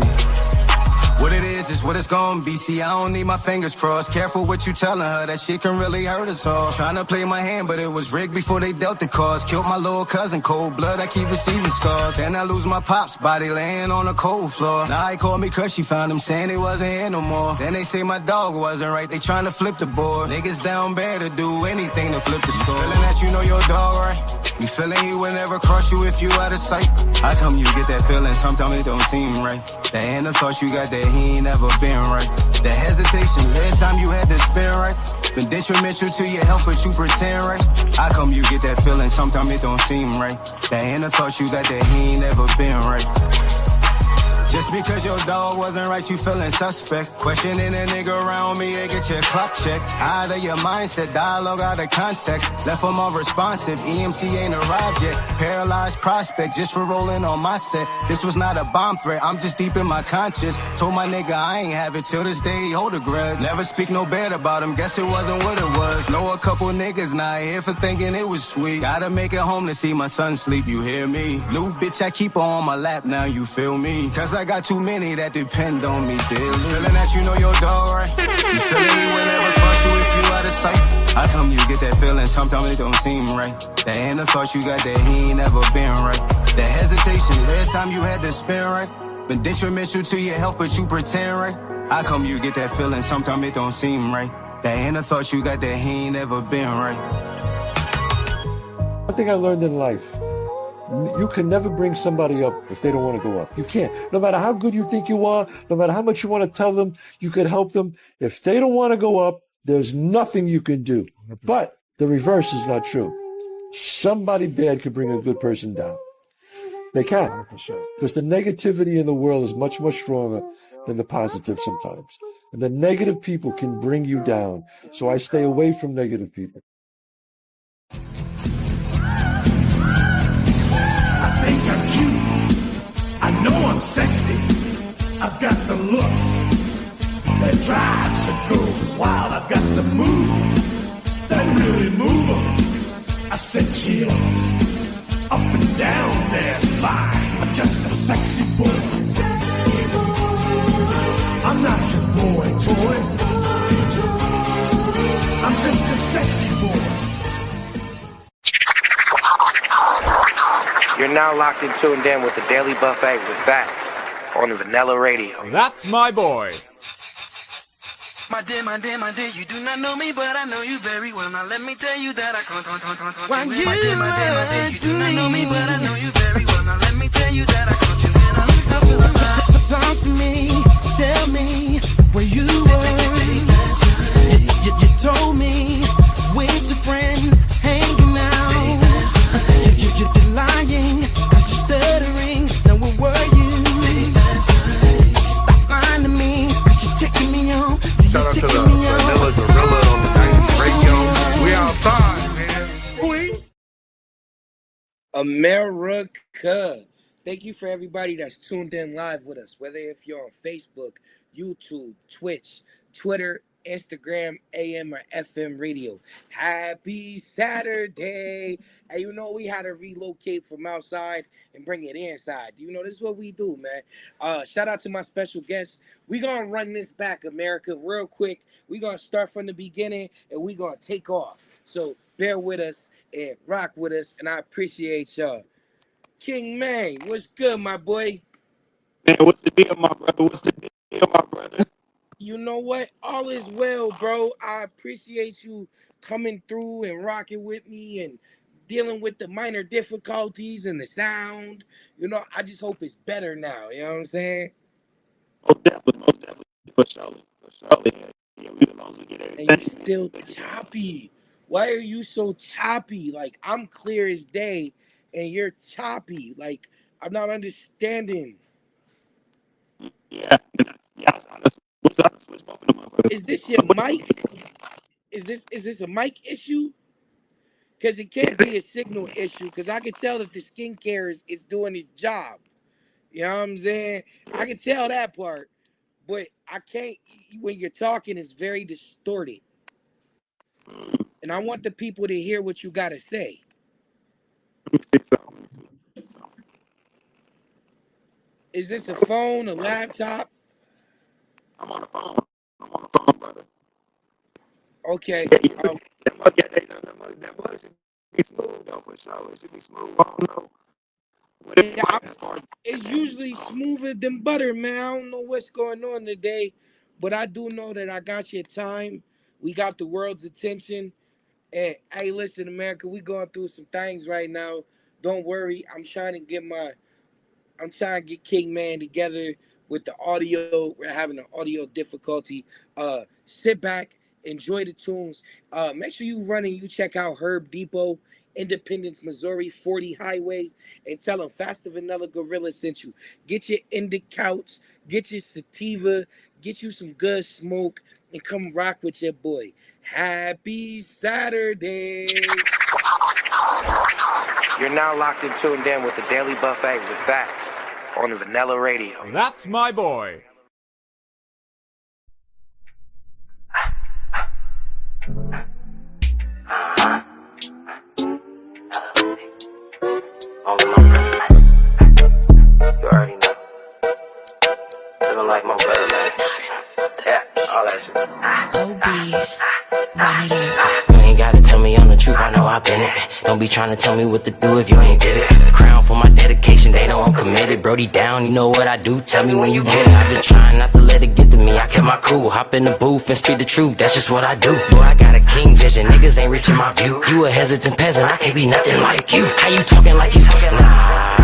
What it is what it's gonna be. See, I don't need my fingers crossed. Careful what you telling her, that shit can really hurt us all. Tryna play my hand, but it was rigged before they dealt the cards. Killed my little cousin, cold blood, I keep receiving scars. Then I lose my pops, body laying on the cold floor. Now he called me cause she found him saying he wasn't here no more. Then they say my dog wasn't right, they tryna flip the board. Niggas down bad to do anything to flip the score. You feeling that you know your dog, right? You feeling he would never cross you if you out of sight? How come you get that feeling? Sometimes it don't seem right. The end of thoughts you got that he ain't never been right. The hesitation, last time you had to spin right. Been detrimental to your health, but you pretend right. How come you get that feeling? Sometimes it don't seem right. The end of thoughts you got that he ain't never been right. Just because your dog wasn't right, you feeling suspect. Questioning a nigga around me, yeah, get your clock checked. Out of your mindset, dialogue out of context. Left him unresponsive, EMT ain't arrived yet. Paralyzed prospect, just for rolling on my set. This was not a bomb threat, I'm just deep in my conscience. Told my nigga I ain't have it till this day, he hold a grudge. Never speak no bad about him, guess it wasn't what it was. Know a couple niggas not here for thinking it was sweet. Gotta make it home to see my son sleep, you hear me? New bitch, I keep her on my lap now, you feel me? Cause I got too many that depend on me, daily. You feeling that you know your dog, right? You feeling he would never cross you if you out of sight? How come you get that feeling? Sometimes it don't seem right. The end of thoughts you got that he ain't never been right. The hesitation, last time you had to spin right. Been detrimental to your health, but you pretend right. How come you get that feeling? Sometimes it don't seem right. The end of thoughts you got that he ain't never been right. One thing I learned in life, you can never bring somebody up if they don't want to go up. You can't. No matter how good you think you are, no matter how much you want to tell them, you could help them. If they don't want to go up, there's nothing you can do. But the reverse is not true. Somebody bad could bring a good person down. They can. 100%. Because the negativity in the world is much, much stronger than the positive sometimes. And the negative people can bring you down. So I stay away from negative people. I think I'm cute. I know I'm sexy. I've got the look that drives a girl wild. I've got the move that really move 'em. I said chill, up and down there slide. I'm just a sexy boy. I'm not your boy toy. I'm just a sexy boy. You're now locked and tuned in with the Daily Buffet with Fattz on the Vanilla Radio. That's my boy. My dear, you do not know me, but I know you very well. Now let me tell you that I can't. When you my dear, you do not know me, but I know you very well. Now let me tell you that I can't. Talk to me, tell me where you were. You told me with your friends hanging out. You're lying, cause you're stuttering. Now where were you? Stop lying to me, cause you're ticking me on. Shout out to the Vanilla Gorilla on the 90s radio. We outside, man. America. Thank you for everybody that's tuned in live with us, whether if you're on Facebook, YouTube, Twitch, Twitter, Instagram, AM or FM radio. Happy Saturday. And you know we had to relocate from outside and bring it inside. You know, this is what we do, man. Shout out to my special guest. We're going to run this back, America, real quick. We're going to start from the beginning and we're going to take off. So bear with us and rock with us, and I appreciate y'all. King Man, what's good, my boy? Man, what's the deal, my brother? What's the deal, my brother? You know what? All is well, bro. I appreciate you coming through and rocking with me and dealing with the minor difficulties and the sound. You know, I just hope it's better now. You know what I'm saying? Most definitely. For sure. Yeah, we can only get everything. And you still choppy. Why are you so choppy? Like, I'm clear as day, and you're choppy. Like, I'm not understanding. Yeah. Is this your mic? Is this a mic issue? Because it can't be a signal issue. Because I can tell that the skincare is doing its job. You know what I'm saying? I can tell that part. But I can't, when you're talking, it's very distorted. And I want the people to hear what you got to say. Is this a phone, a laptop? I'm on the phone. I'm on the phone, brother. Okay. That mug should be smooth, though, for sure. It should be smooth. I don't know. It's usually smoother than butter, man. I don't know what's going on today, but I do know that I got your time. We got the world's attention. And hey, listen, America, we going through some things right now. Don't worry. I'm trying to get King Man together with the audio. We're having an audio difficulty. Sit back, enjoy the tunes. Make sure you run and you check out Herb Depot, Independence, Missouri, 40 Highway, and tell them Fast Vanilla Gorilla sent you. Get your couch, get your sativa, get you some good smoke, and come rock with your boy. Happy Saturday. You're now locked and tuned in with the Daily Buffet with Fattz on the Vanilla Radio. That's my boy. You already know. Living life more better, man. Yeah, all that shit. You ain't gotta tell me I'm the truth, I know I've been it. Don't be trying to tell me what to do if you ain't did it. Crown for my dedication, they know I'm committed. Brody down, you know what I do, tell me when you get it. I've been trying not to let it get to me, I kept my cool. Hop in the booth and speak the truth, that's just what I do. Boy, I got a king vision, niggas ain't rich in my view. You a hesitant peasant, I can't be nothing like you. How you talking like you? Nah.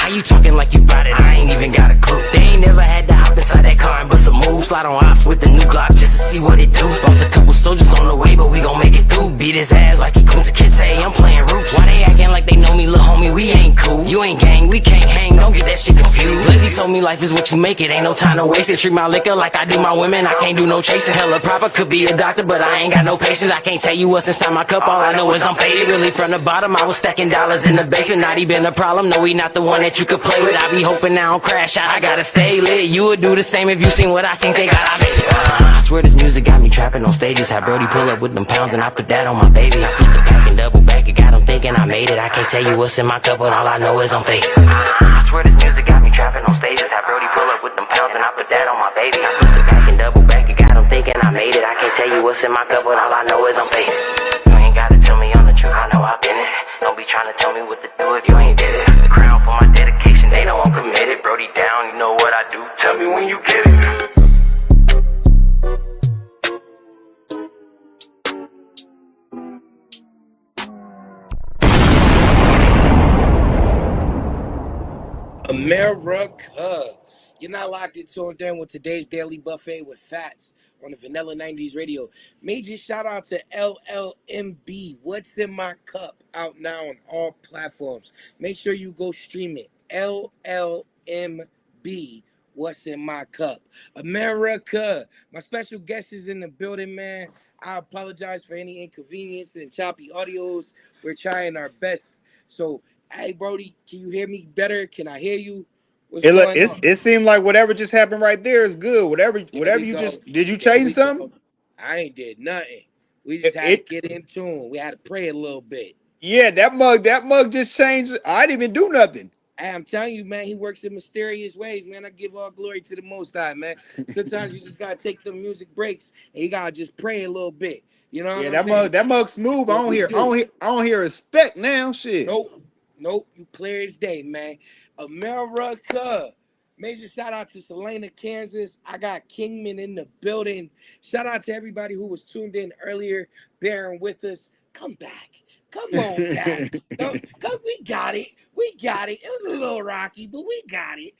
How you talking like you bout it? I ain't even got a clue. They ain't never had to hop inside that car and bust a move. Slide on ops with the new Glock just to see what it do. Lost a couple soldiers on the way, but we gon' make it through. Beat his ass like he Kunta Kinte, I'm playing roots. Why they acting like they know me, little homie? We ain't cool. You ain't gang, we can't hang, don't get that shit confused. Lizzie told me life is what you make it, ain't no time to waste it. Treat my liquor like I do my women, I can't do no chasing. Hella proper, could be a doctor, but I ain't got no patience. I can't tell you what's inside my cup, all I know is I'm faded. Really from the bottom, I was stacking dollars in the basement. Not even a problem, no, he not the one that you could play with. I be hoping I don't crash out, I gotta stay lit. You would do the same if you seen what I seen, thank God I made it. I swear this music got me trapping on stages. Had Brody pull up with them pounds and I put that on my baby. I flip the pack and double back, it got him thinking I made it. I can't tell you what's in my cup, but all I know is I'm faded. I swear this music got me trapping on stages. Had Brody pull up with them pounds and I put that on my baby. I flip the pack and double back, it got him thinking I made it. I can't tell you what's in my cup, but all I know is I'm faded. You ain't gotta tell me I'm the truth, I know I've been it. Don't be trying to tell me what to do if you ain't did it. Crown for my dedication, they know I'm committed. Brody down, you know what I do, tell me when you get it. America. You're not locked in tuned in with today's Daily Buffet with Fattz on the Vanilla 90s radio. Major shout out to LLMB, What's in My Cup, out now on all platforms. Make sure you go stream it. LLMB, What's in My Cup. America. My special guest is in the building, man. I apologize for any inconvenience and choppy audios. We're trying our best. So, hey, Brody, can you hear me better? Can I hear you? What's going on? It seemed like whatever just happened right there is good. Whatever you just did, you change something? I ain't did nothing. We just had to get in tune. We had to pray a little bit. Yeah, that mug just changed. I didn't even do nothing. Hey, I'm telling you, man, he works in mysterious ways, man. I give all glory to the Most High, man. Sometimes you just gotta take the music breaks and you gotta just pray a little bit. You know what I'm saying? That mug smooth. I don't hear respect now. Shit. Nope. You clear as day, man. America. Major shout out to Salina, Kansas. I got Kingman in the building. Shout out to everybody who was tuned in earlier, bearing with us. Come back. Come on back. Cause we got it. It was a little rocky, but we got it.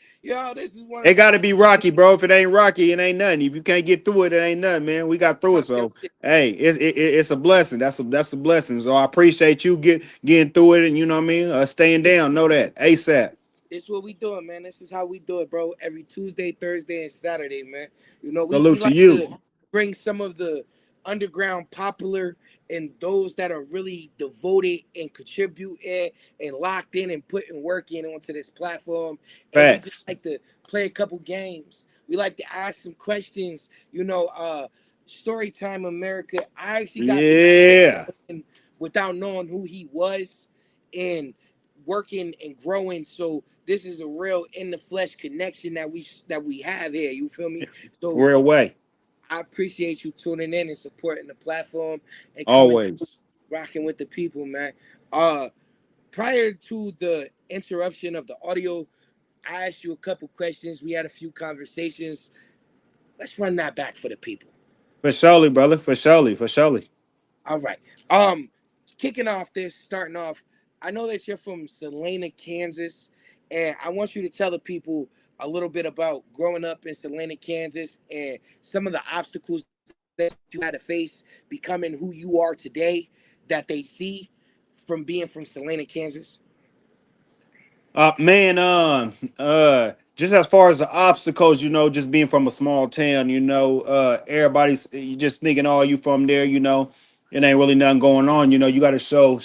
This is one. It got to be rocky, bro. If it ain't rocky, it ain't nothing. If you can't get through it, it ain't nothing, man. We got through it, so hey, it's a blessing. That's a blessing. So I appreciate you getting through it, and you know what I mean. Staying down, know that ASAP. This is what we doing, man. This is how we do it, bro. Every Tuesday, Thursday, and Saturday, man. We Salute to you. Bring some of the underground popular and those that are really devoted and contributing and locked in and putting work in onto this platform. And we just Facts. like to play a couple games. We like to ask some questions. Story time America. I actually got to Yeah. know him without knowing who he was and working and growing. So this is a real in the flesh connection that we have here. You feel me? So Real way. I appreciate you tuning in and supporting the platform and coming Always. rocking with the people, man. Prior to the interruption of the audio, I asked you a couple questions. We had a few conversations. Let's run that back for the people. For surely, brother. For surely. For surely. All right. Starting off, I know that you're from Salina, Kansas, and I want you to tell the people a little bit about growing up in Salina, Kansas, and some of the obstacles that you had to face becoming who you are today that they see from being from Salina, Kansas. Man, just as far as the obstacles, just being from a small town, everybody's you just thinking, oh, you from there, it ain't really nothing going on. You got to show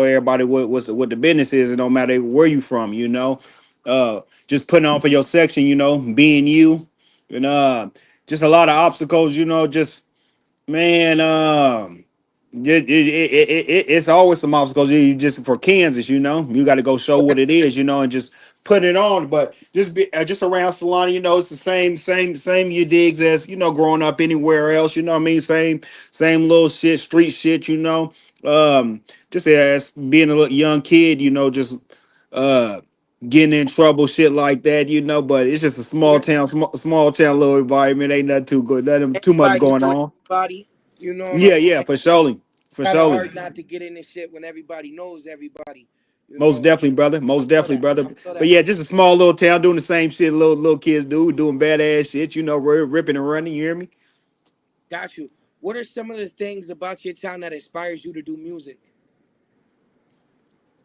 everybody what the business is, and no matter where you from, just putting on for your section, being you, and just a lot of obstacles, just man, it's always some obstacles. You just for Kansas, you got to go show what it is, and just put it on. But just around Salina, it's the same you digs as growing up anywhere else. You know what I mean? Same little shit, street shit. Just as being a little young kid, just uh getting in trouble, shit like that. But it's just a small Okay. town, small town little environment. Ain't nothing too good, nothing too much Everybody going know on. everybody. You know what I'm Yeah, saying? for surely. For Kind of surely. hard not to get in this shit when everybody knows everybody. You Most know, definitely, brother. I Most feel definitely, that. brother. I feel But that. yeah, just a small little town doing the same shit little kids do, doing badass shit, ripping and running, you hear me? Got you. What are some of the things about your town that inspires you to do music?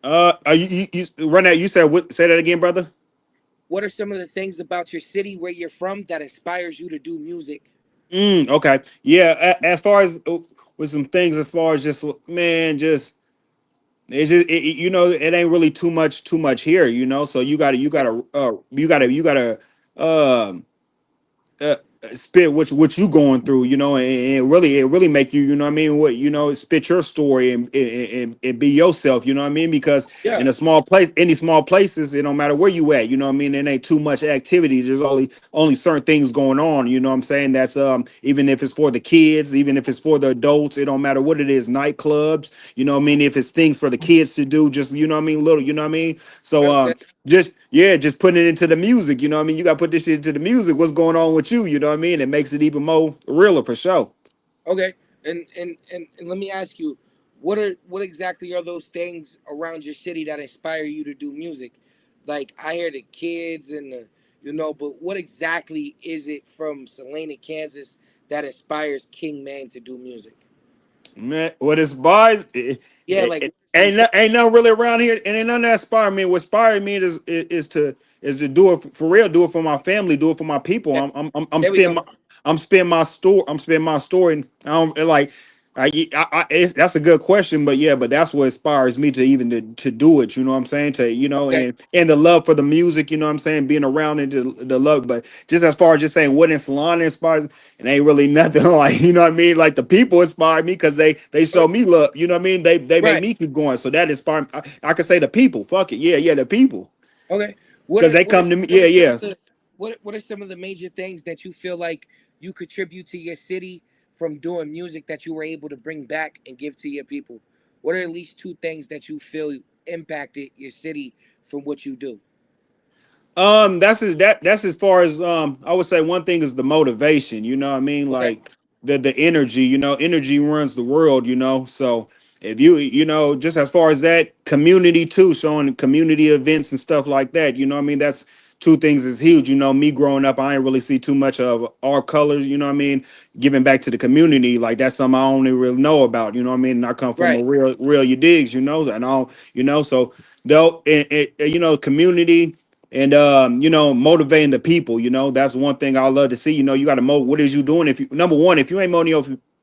You run that, you said what, say that again, brother? What are some of the things about your city where you're from that inspires you to do music? Okay. Yeah, as far as with some things as far as just man, just it's just it ain't really too much here, so you gotta uh, spit what you going through, and it really make you, what I mean, spit your story and be yourself, what I mean, because Yeah. in a small place, any small places, it don't matter where you at, what I mean, there ain't too much activity. There's only certain things going on, what I'm saying. That's even if it's for the kids, even if it's for the adults, it don't matter what it is, nightclubs, what I mean, if it's things for the kids to do, just what I mean, little, what I mean. So Understand? just putting it into the music, what I mean. You got to put this shit into the music. What's going on with you, what I mean? It makes it even more realer for sure. Okay. And let me ask you, what exactly are those things around your city that inspire you to do music? Like I hear the kids and but what exactly is it from Salina, Kansas that inspires King Man to do music? Man, what inspires Yeah, like what are some ain't nothing really around here, and ain't nothing that inspire me. What inspired me is to do it for real, do it for my family, do it for my people. yeah, I'm there we spending go. my story. And I don't like. That's a good question, but yeah, but that's what inspires me to even to do it. You know what I'm saying? To Okay. and the love for the music. You know what I'm saying? Being around it, the love. But just as far as just saying what in Salon inspires, it ain't really nothing like what I mean. Like the people inspire me because they show me love. You know what I mean? They make Right. me keep going. So that inspire. I could say the people. Fuck it. Yeah, the people Okay. because they come to me. What Yeah, are some of yes. the what are some of the major things that you feel like you contribute to your city from doing music that you were able to bring back and give to your people? What are at least two things that you feel impacted your city from what you do? That's as far as I would say one thing is the motivation, what I mean? Okay. Like the energy, energy runs the world, So if you just as far as that community too, showing community events and stuff like that, what I mean? That's two things is huge. Me growing up, I ain't really see too much of our colors, what I mean, giving back to the community. Like that's something I only really know about, what I mean? And I come from a Right. real you digs, and all, so though community and motivating the people, that's one thing I love to see. You got to what is you doing? If you number one, if you ain't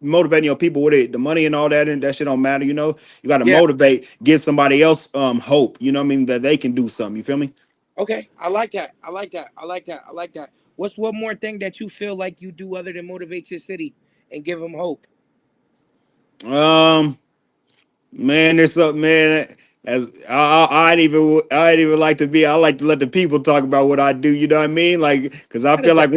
motivating your people with it, the money and all that, and that shit don't matter. You know, you got to Yeah. motivate, give somebody else hope. You know what I mean, that they can do something. You feel me? Okay, I like that. I like that. I like that. I like that. What's one more thing that you feel like you do other than motivate your city and give them hope? Man, there's something, man. As I ain't even like to be. I like to let the people talk about what I do. You know what I mean? Like, because I feel like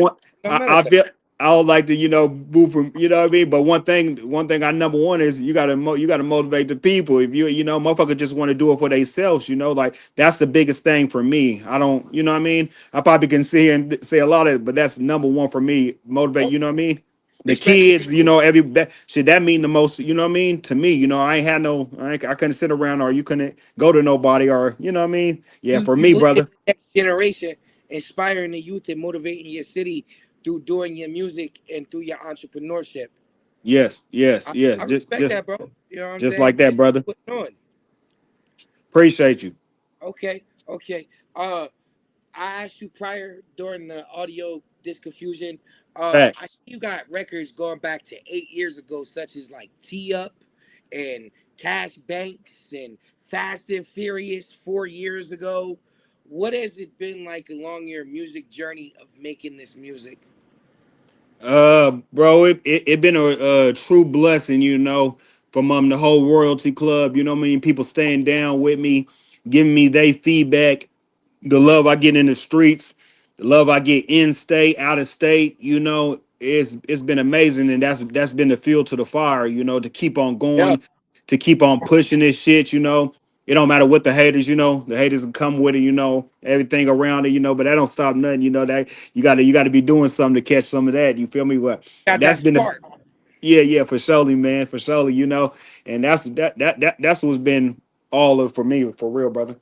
I feel I would like to, move from. You know what I mean? But one thing I number one is you gotta motivate the people. If motherfucker just want to do it for themselves. Like that's the biggest thing for me. I don't, you know what I mean? I probably can see and say a lot of it, but that's number one for me. Motivate. You know what I mean? The kids, should that mean the most, you know what I mean? To me, I ain't had I couldn't sit around or you couldn't go to nobody or, you know what I mean? Yeah, for You me, look at brother. the next generation, inspiring the youth and motivating your city through doing your music and through your entrepreneurship. Yes, yes, yes. I Just, respect just, that, bro. You know what I'm just saying? like that, brother. What's on? Appreciate you. Okay, okay. I asked you prior during the audio disconfusion. I see Facts. you got records going back to 8 years ago, such as like Tee Up and Cash Banks and Fast and Furious 4 years ago. What has it been like along your music journey of making this music? Bro, it been a true blessing, from the whole royalty club, you know what I mean? People staying down with me, giving me their feedback, the love I get in the streets, the love I get in state, out of state, it's been amazing, and that's been the fuel to the fire, to keep on Yeah, going, to keep on pushing this shit. It don't matter what the haters, the haters can come with it, everything around it, but that don't stop nothing, that you gotta be doing something to catch some of that. You feel me? What got that that's been the spark. yeah, for surely, man, for surely, and that's what's been all of for me, for real, brother.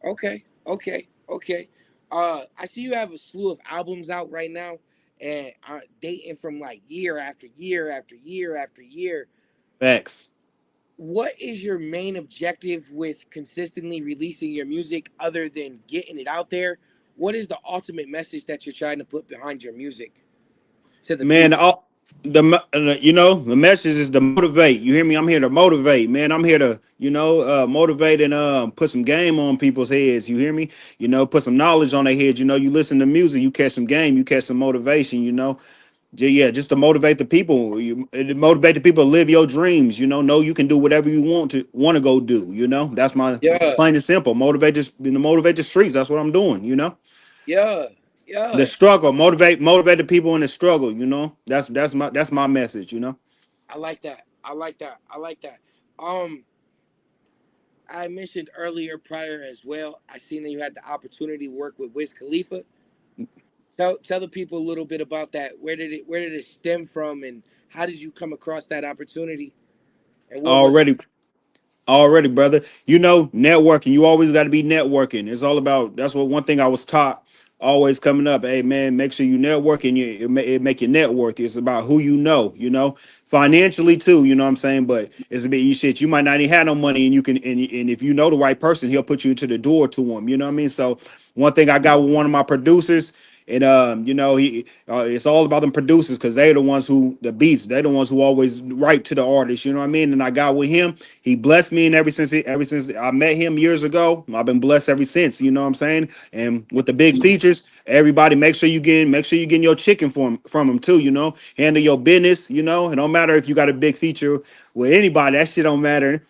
Okay, okay, okay. I see you have a slew of albums out right now, and dating from like year after year after year after year. Facts. What is your main objective with consistently releasing your music other than getting it out there? What is the ultimate message that you're trying to put behind your music to the Man, people? the message is to motivate. You hear me? I'm here to motivate, man. I'm here to, motivate and put some game on people's heads. You hear me? Put some knowledge on their heads. You listen to music, you catch some game, you catch some motivation. Yeah, just to motivate the people. To motivate the people to live your dreams. Know you can do whatever you want to go do. That's my Yeah, plain and simple. Motivate the streets. That's what I'm doing. yeah, The yeah. struggle, motivate the people in the struggle. That's my message. I like that. I like that. I like that. Um, I mentioned earlier prior as well. I seen that you had the opportunity to work with Wiz Khalifa. Tell the people a little bit about that. Where did it stem from, and how did you come across that opportunity? And what was Already, brother. Networking. You always got to be networking. It's all about. That's what one thing I was taught. Always coming up. Hey, man, make sure you network and it make your network. It's about who you know. Financially too. You know what I'm saying. But it's a bit you shit. You might not even have no money, and you can and if you know the right person, he'll put you to the door to him. You know what I mean. So one thing I got with one of my producers. And he it's all about them producers because they're the ones who the beats. They're the ones who always write to the artist. You know what I mean? And I got with him. He blessed me, and ever since I met him years ago, I've been blessed ever since. You know what I'm saying? And with the big features, everybody make sure you getting your chicken from him too. Handle your business. It don't matter if you got a big feature with anybody. That shit don't matter.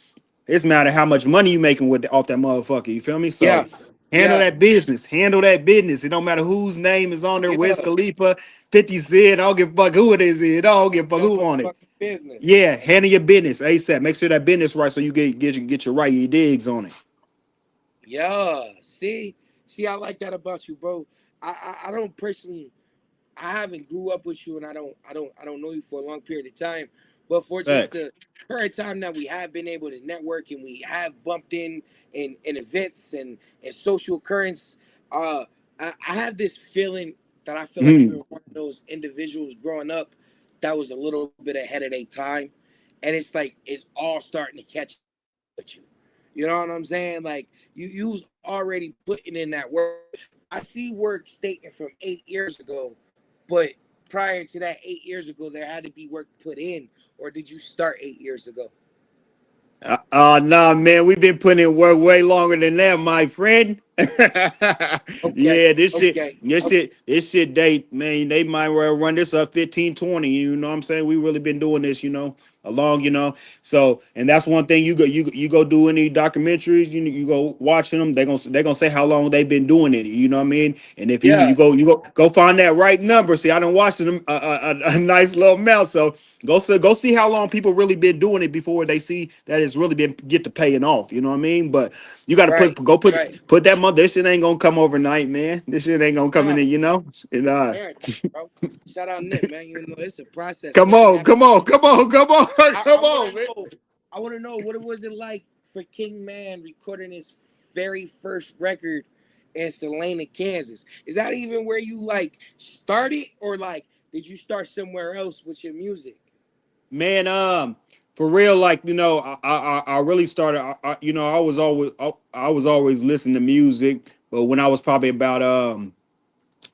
It's matter how much money you making with off that motherfucker. You feel me? yeah, So handle yeah, that business. Handle that business. It don't matter whose name is on there. Wiz yeah. Khalifa, 50 Cent. I don't give a fuck who it is. I don't give a fuck Your who on it. motherfucking business. Yeah, handle your business ASAP. Make sure that business right so you get your digs on it. Yeah. See, I like that about you, bro. I don't personally I haven't grew up with you, and I don't know you for a long period of time. But for just Facts. the current time that we have been able to network and we have bumped in events and social currents, I have this feeling that I feel like Mhm. you're one of those individuals growing up that was a little bit ahead of their time, and it's like it's all starting to catch with you. You know what I'm saying? Like you was already putting in that work. I see work stating from 8 years ago, but prior to that 8 years ago, there had to be work put in, or did you start 8 years ago? Nah, man, we've been putting in work way longer than that, my friend. Okay, Yeah, okay, this shit, they might well run this up 15, 20. You know what I'm saying? We really been doing this, along, So, and that's one thing you go do any documentaries, you go watching them, they gonna say how long they've been doing it. You know what I mean? And if yeah, you go find that right number. See, I don't watch them a nice little amount. So go see how long people really been doing it before they see that it's really been get to paying off. You know what I mean? But you got to right, right. put that month. This shit ain't gonna come overnight, man. This shit ain't gonna come in. No, And everything, bro. Shout out Nip, man. You know, it's a process. come Nothing on, happened. come on, come on, come on, I come want on, to man. know. I want to know what it was it like for King Man recording his very first record in Salina, Kansas. Is that even where you like started, or like did you start somewhere else with your music? Man, for real, like I really started. I was always listening to music, but when I was probably about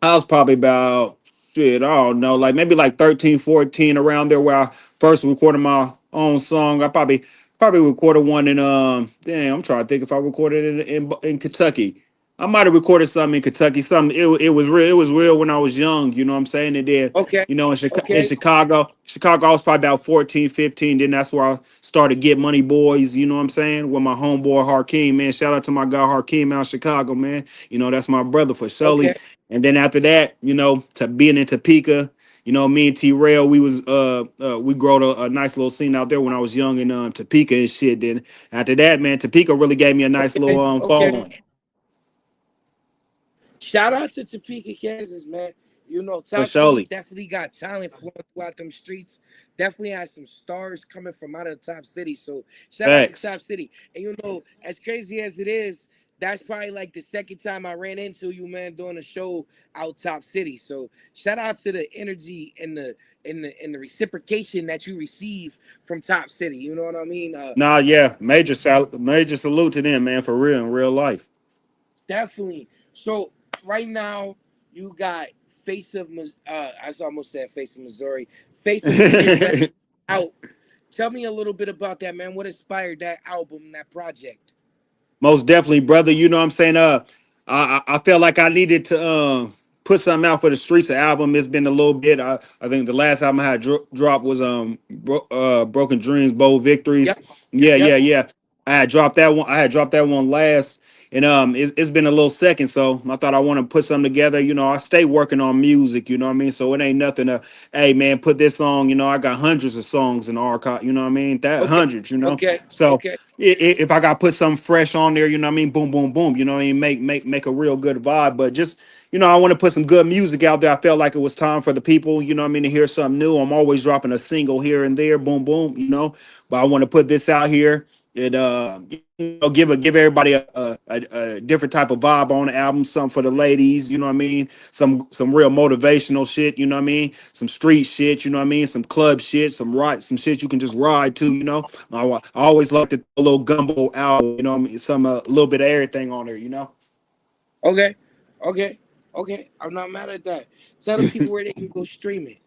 I was probably about shit, I don't know, like maybe like 13, 14 around there where I first recorded my own song. I probably recorded one in damn, I'm trying to think if I recorded it in Kentucky. I might have recorded something in Kentucky. Something it was real when I was young, you know what I'm saying? And then, Okay, in okay, Chicago, I was probably about 14, 15. Then that's where I started Get Money Boys, you know what I'm saying? With my homeboy Harkeem, man. Shout out to my guy Harkeem out in Chicago, man. That's my brother for Sully. okay. And then after that, to being in Topeka, me and T Rail, we growed a nice little scene out there when I was young in Topeka and shit. Then after that, man, Topeka really gave me a nice little Okay, okay. following Shout out to Topeka, Kansas, man. You know, for Top City surely. definitely got talent flowing throughout them streets. Definitely has some stars coming from out of Top City. So shout out to Facts. Top City. And you know, as crazy as it is, that's probably like the second time I ran into you, man, doing a show out Top City. So shout out to the energy and the reciprocation that you receive from Top City. You know what I mean? Nah, yeah, major salute to them, man, for real in real life. Definitely. So right now you got I almost said Face of Missouri. Face of Missouri out. Tell me a little bit about that, man. What inspired that album, that project? Most definitely, brother. You know what I'm saying? I felt like I needed to put something out for the streets. The album. It's been a little bit. I think the last album I had dropped was Broken Dreams, Bold Victories. Yep. Yeah, Yep. yeah, yeah. I had dropped that one last, and it's been a little second. So I thought I want to put something together. I stay working on music. You know what I mean? So it ain't nothing to, hey man, put this song. I got hundreds of songs in the archive. You know what I mean? That Okay. hundreds. Okay. So Okay. if I got to put something fresh on there, you know what I mean? Boom, boom, boom. You know what I mean? Make a real good vibe. But just, I want to put some good music out there. I felt like it was time for the people, you know what I mean, to hear something new. I'm always dropping a single here and there, boom, boom, But I want to put this out here and give everybody a different type of vibe on the album, something for the ladies, you know what I mean? Some real motivational shit, you know what I mean? Some street shit, you know what I mean? Some club shit, some shit you can just ride to. I always like to a little gumbo album, you know what I mean? Some a little bit of everything on there. Okay. Okay. Okay. I'm not mad at that. Tell the people where they can go stream it.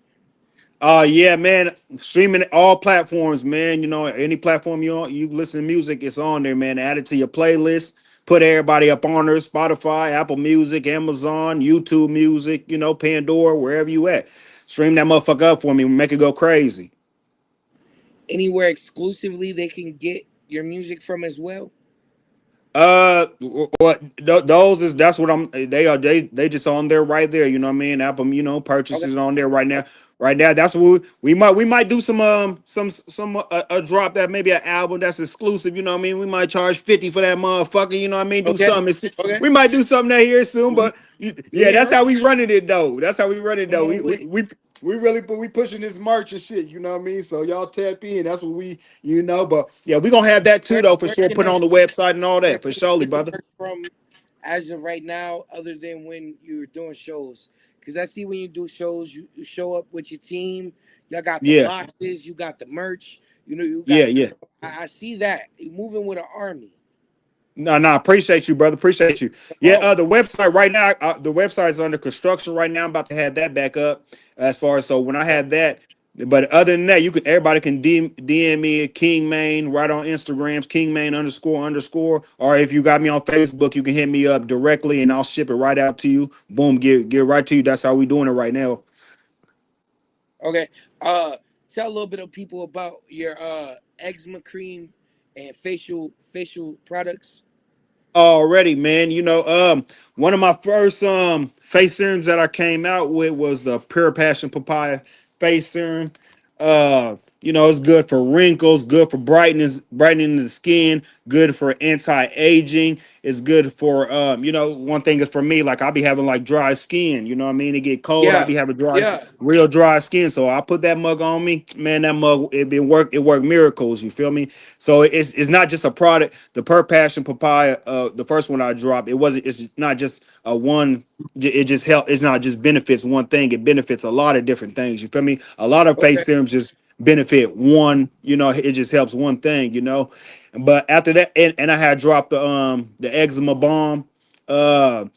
Yeah, man. Streaming all platforms, man. Any platform you listen to music, it's on there, man. Add it to your playlist. Put everybody up on there. Spotify, Apple Music, Amazon, YouTube Music, Pandora, wherever you at. Stream that motherfucker up for me. Make it go crazy. Anywhere exclusively they can get your music from as well? That's what they just on there right there, you know what I mean? Apple, purchases on there right now. Right now, that's what we might do some a drop that maybe an album that's exclusive, you know what I mean? We might charge 50 for that motherfucker, you know what I mean? Do Okay. something. Okay. We might do something that here soon, but yeah, that's how we running it though. That's how we run it though. We pushing this merch and shit, you know what I mean? So y'all tap in. That's what we, but yeah, we gonna have that too though for sure. Put on the website and all that for surely, brother. From as of right now, other than when you're doing shows, because I see when you do shows, you show up with your team. Y'all got the boxes, you got the merch. You got. Yeah. I see that you moving with an army. No, appreciate you, brother. Appreciate you. Yeah, the website right now, the website is under construction right now. I'm about to have that back up. as far as so when I had that. But other than that, you can everybody can DM me at King Main right on Instagrams, King Main __, or if you got me on Facebook, you can hit me up directly and I'll ship it right out to you. Boom, get right to you. That's how we doing it right now. Okay. Tell a little bit of people about your eczema cream and facial products. Already, man. One of my first face serums that I came out with was the Pure Passion Papaya face serum. It's good for wrinkles, good for brightening the skin, good for anti-aging. It's good for one thing is for me, like I'll be having like dry skin, you know what I mean? It get cold, I'll Yeah. be having Yeah. real dry skin. So I put that mug on me, man. That mug it worked miracles, you feel me? So it's not just a product. The Per Passion Papaya, the first one I dropped, it's not just a one. It just help. It's not just benefits one thing. It benefits a lot of different things. You feel me? A lot of Okay. face serums just benefit one. It just helps one thing. But after that, and I had dropped the eczema balm. I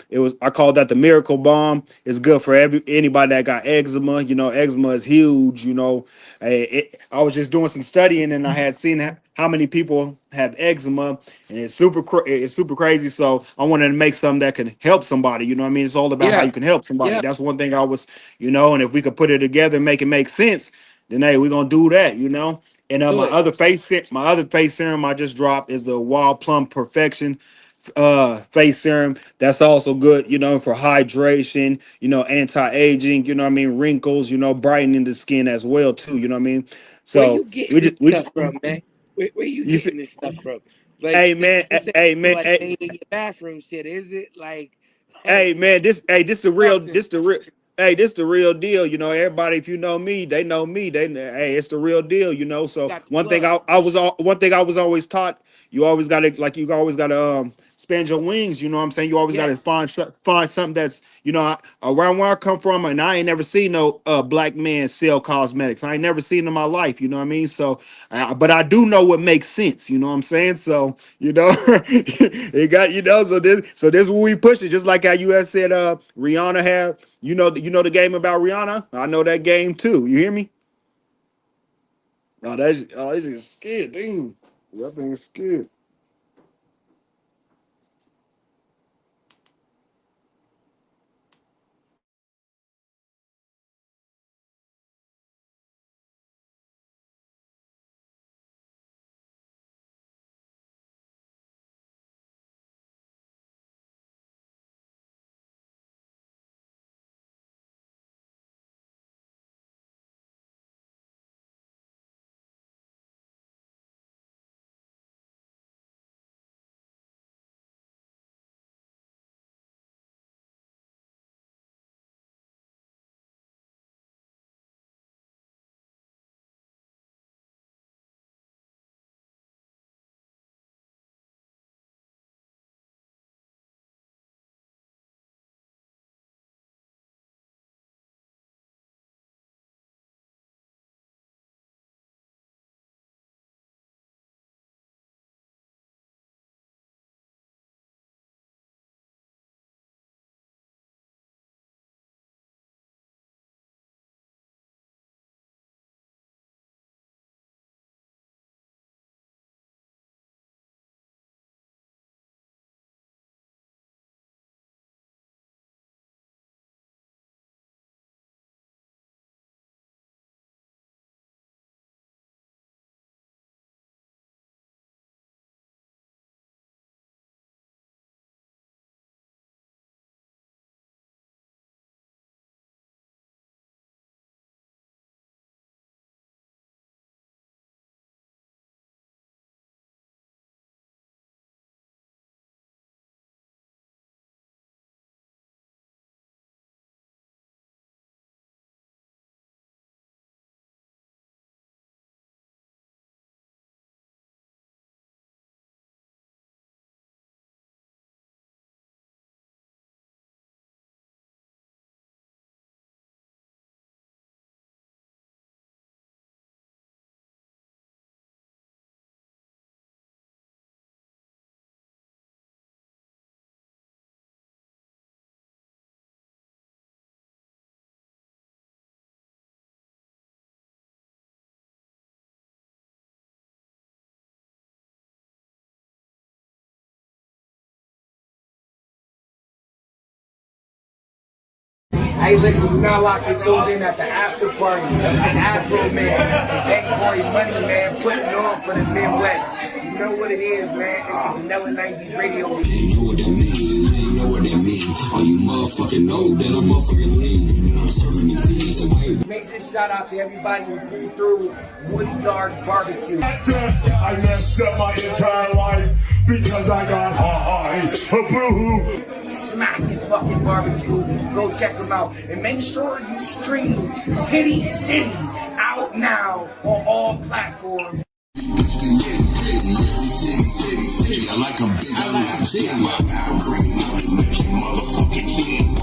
call that the miracle balm. It's good for anybody that got eczema. Eczema is huge. I was just doing some studying and I had seen how many people have eczema, and it's super crazy. So I wanted to make something that can help somebody. You know what I mean? It's all about how Yeah. you can help somebody. Yeah. That's one thing I was, and if we could put it together and make it make sense, then hey, we're gonna do that. And Do it. my other face serum I just dropped is the Wild Plum Perfection face serum. That's also good, for hydration, anti-aging, you know what I mean, wrinkles, brightening the skin as well too, you know what I mean? Where So you getting we this just we stuff from, man? Where you you see, getting this stuff from? Like hey this man, this ain't hey no, man, like hey, made in your bathroom shit, is it? Like hey man, this the real talk to me. this the real hey, this the real deal. Everybody, if you know me, they know me. Hey, it's the real deal. You So got the one thing plug. one thing I was always taught, you always gotta spread your wings. You know what I'm saying? You always gotta Yes. find something that's around where I come from, and I ain't never seen no black man sell cosmetics. I ain't never seen it in my life. You know what I mean? So, but I do know what makes sense. You know what I'm saying? So it got so this is what we push it. Just like how you had said, Rihanna have. The game about Rihanna. I know that game too. You hear me? That's just scared, damn. That thing is scared. Hey, listen, we're now locked and tuned in at the after party. And Afro Man, Big Boy Money Man, putting on for the Midwest. You know what it is, man. It's the Vanilla 90s radio. You know what that means, you know what that means. All you motherfucking know that I'm motherfucking lean. You know I'm serving the peas away. Major shout out to everybody who flew through Woody Yard Barbecue. I messed up my entire life because I got high. Boo-hoo. Smacking fucking barbecue. Go check them out. And make sure you stream Titty City out now on all platforms. I like them big, I like them big. I'm bringing out the making motherfucking king.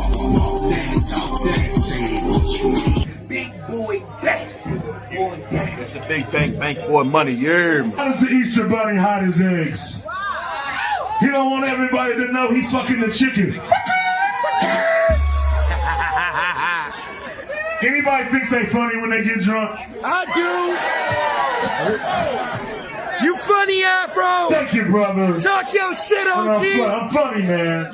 Big boy bank. It's the big bank for money, yeah. How does the Easter Bunny hide his eggs? He don't want everybody to know he fucking the chicken. Anybody think they funny when they get drunk? I do. You funny, Afro. Thank you, brother. Talk your shit, OG. I'm funny, man.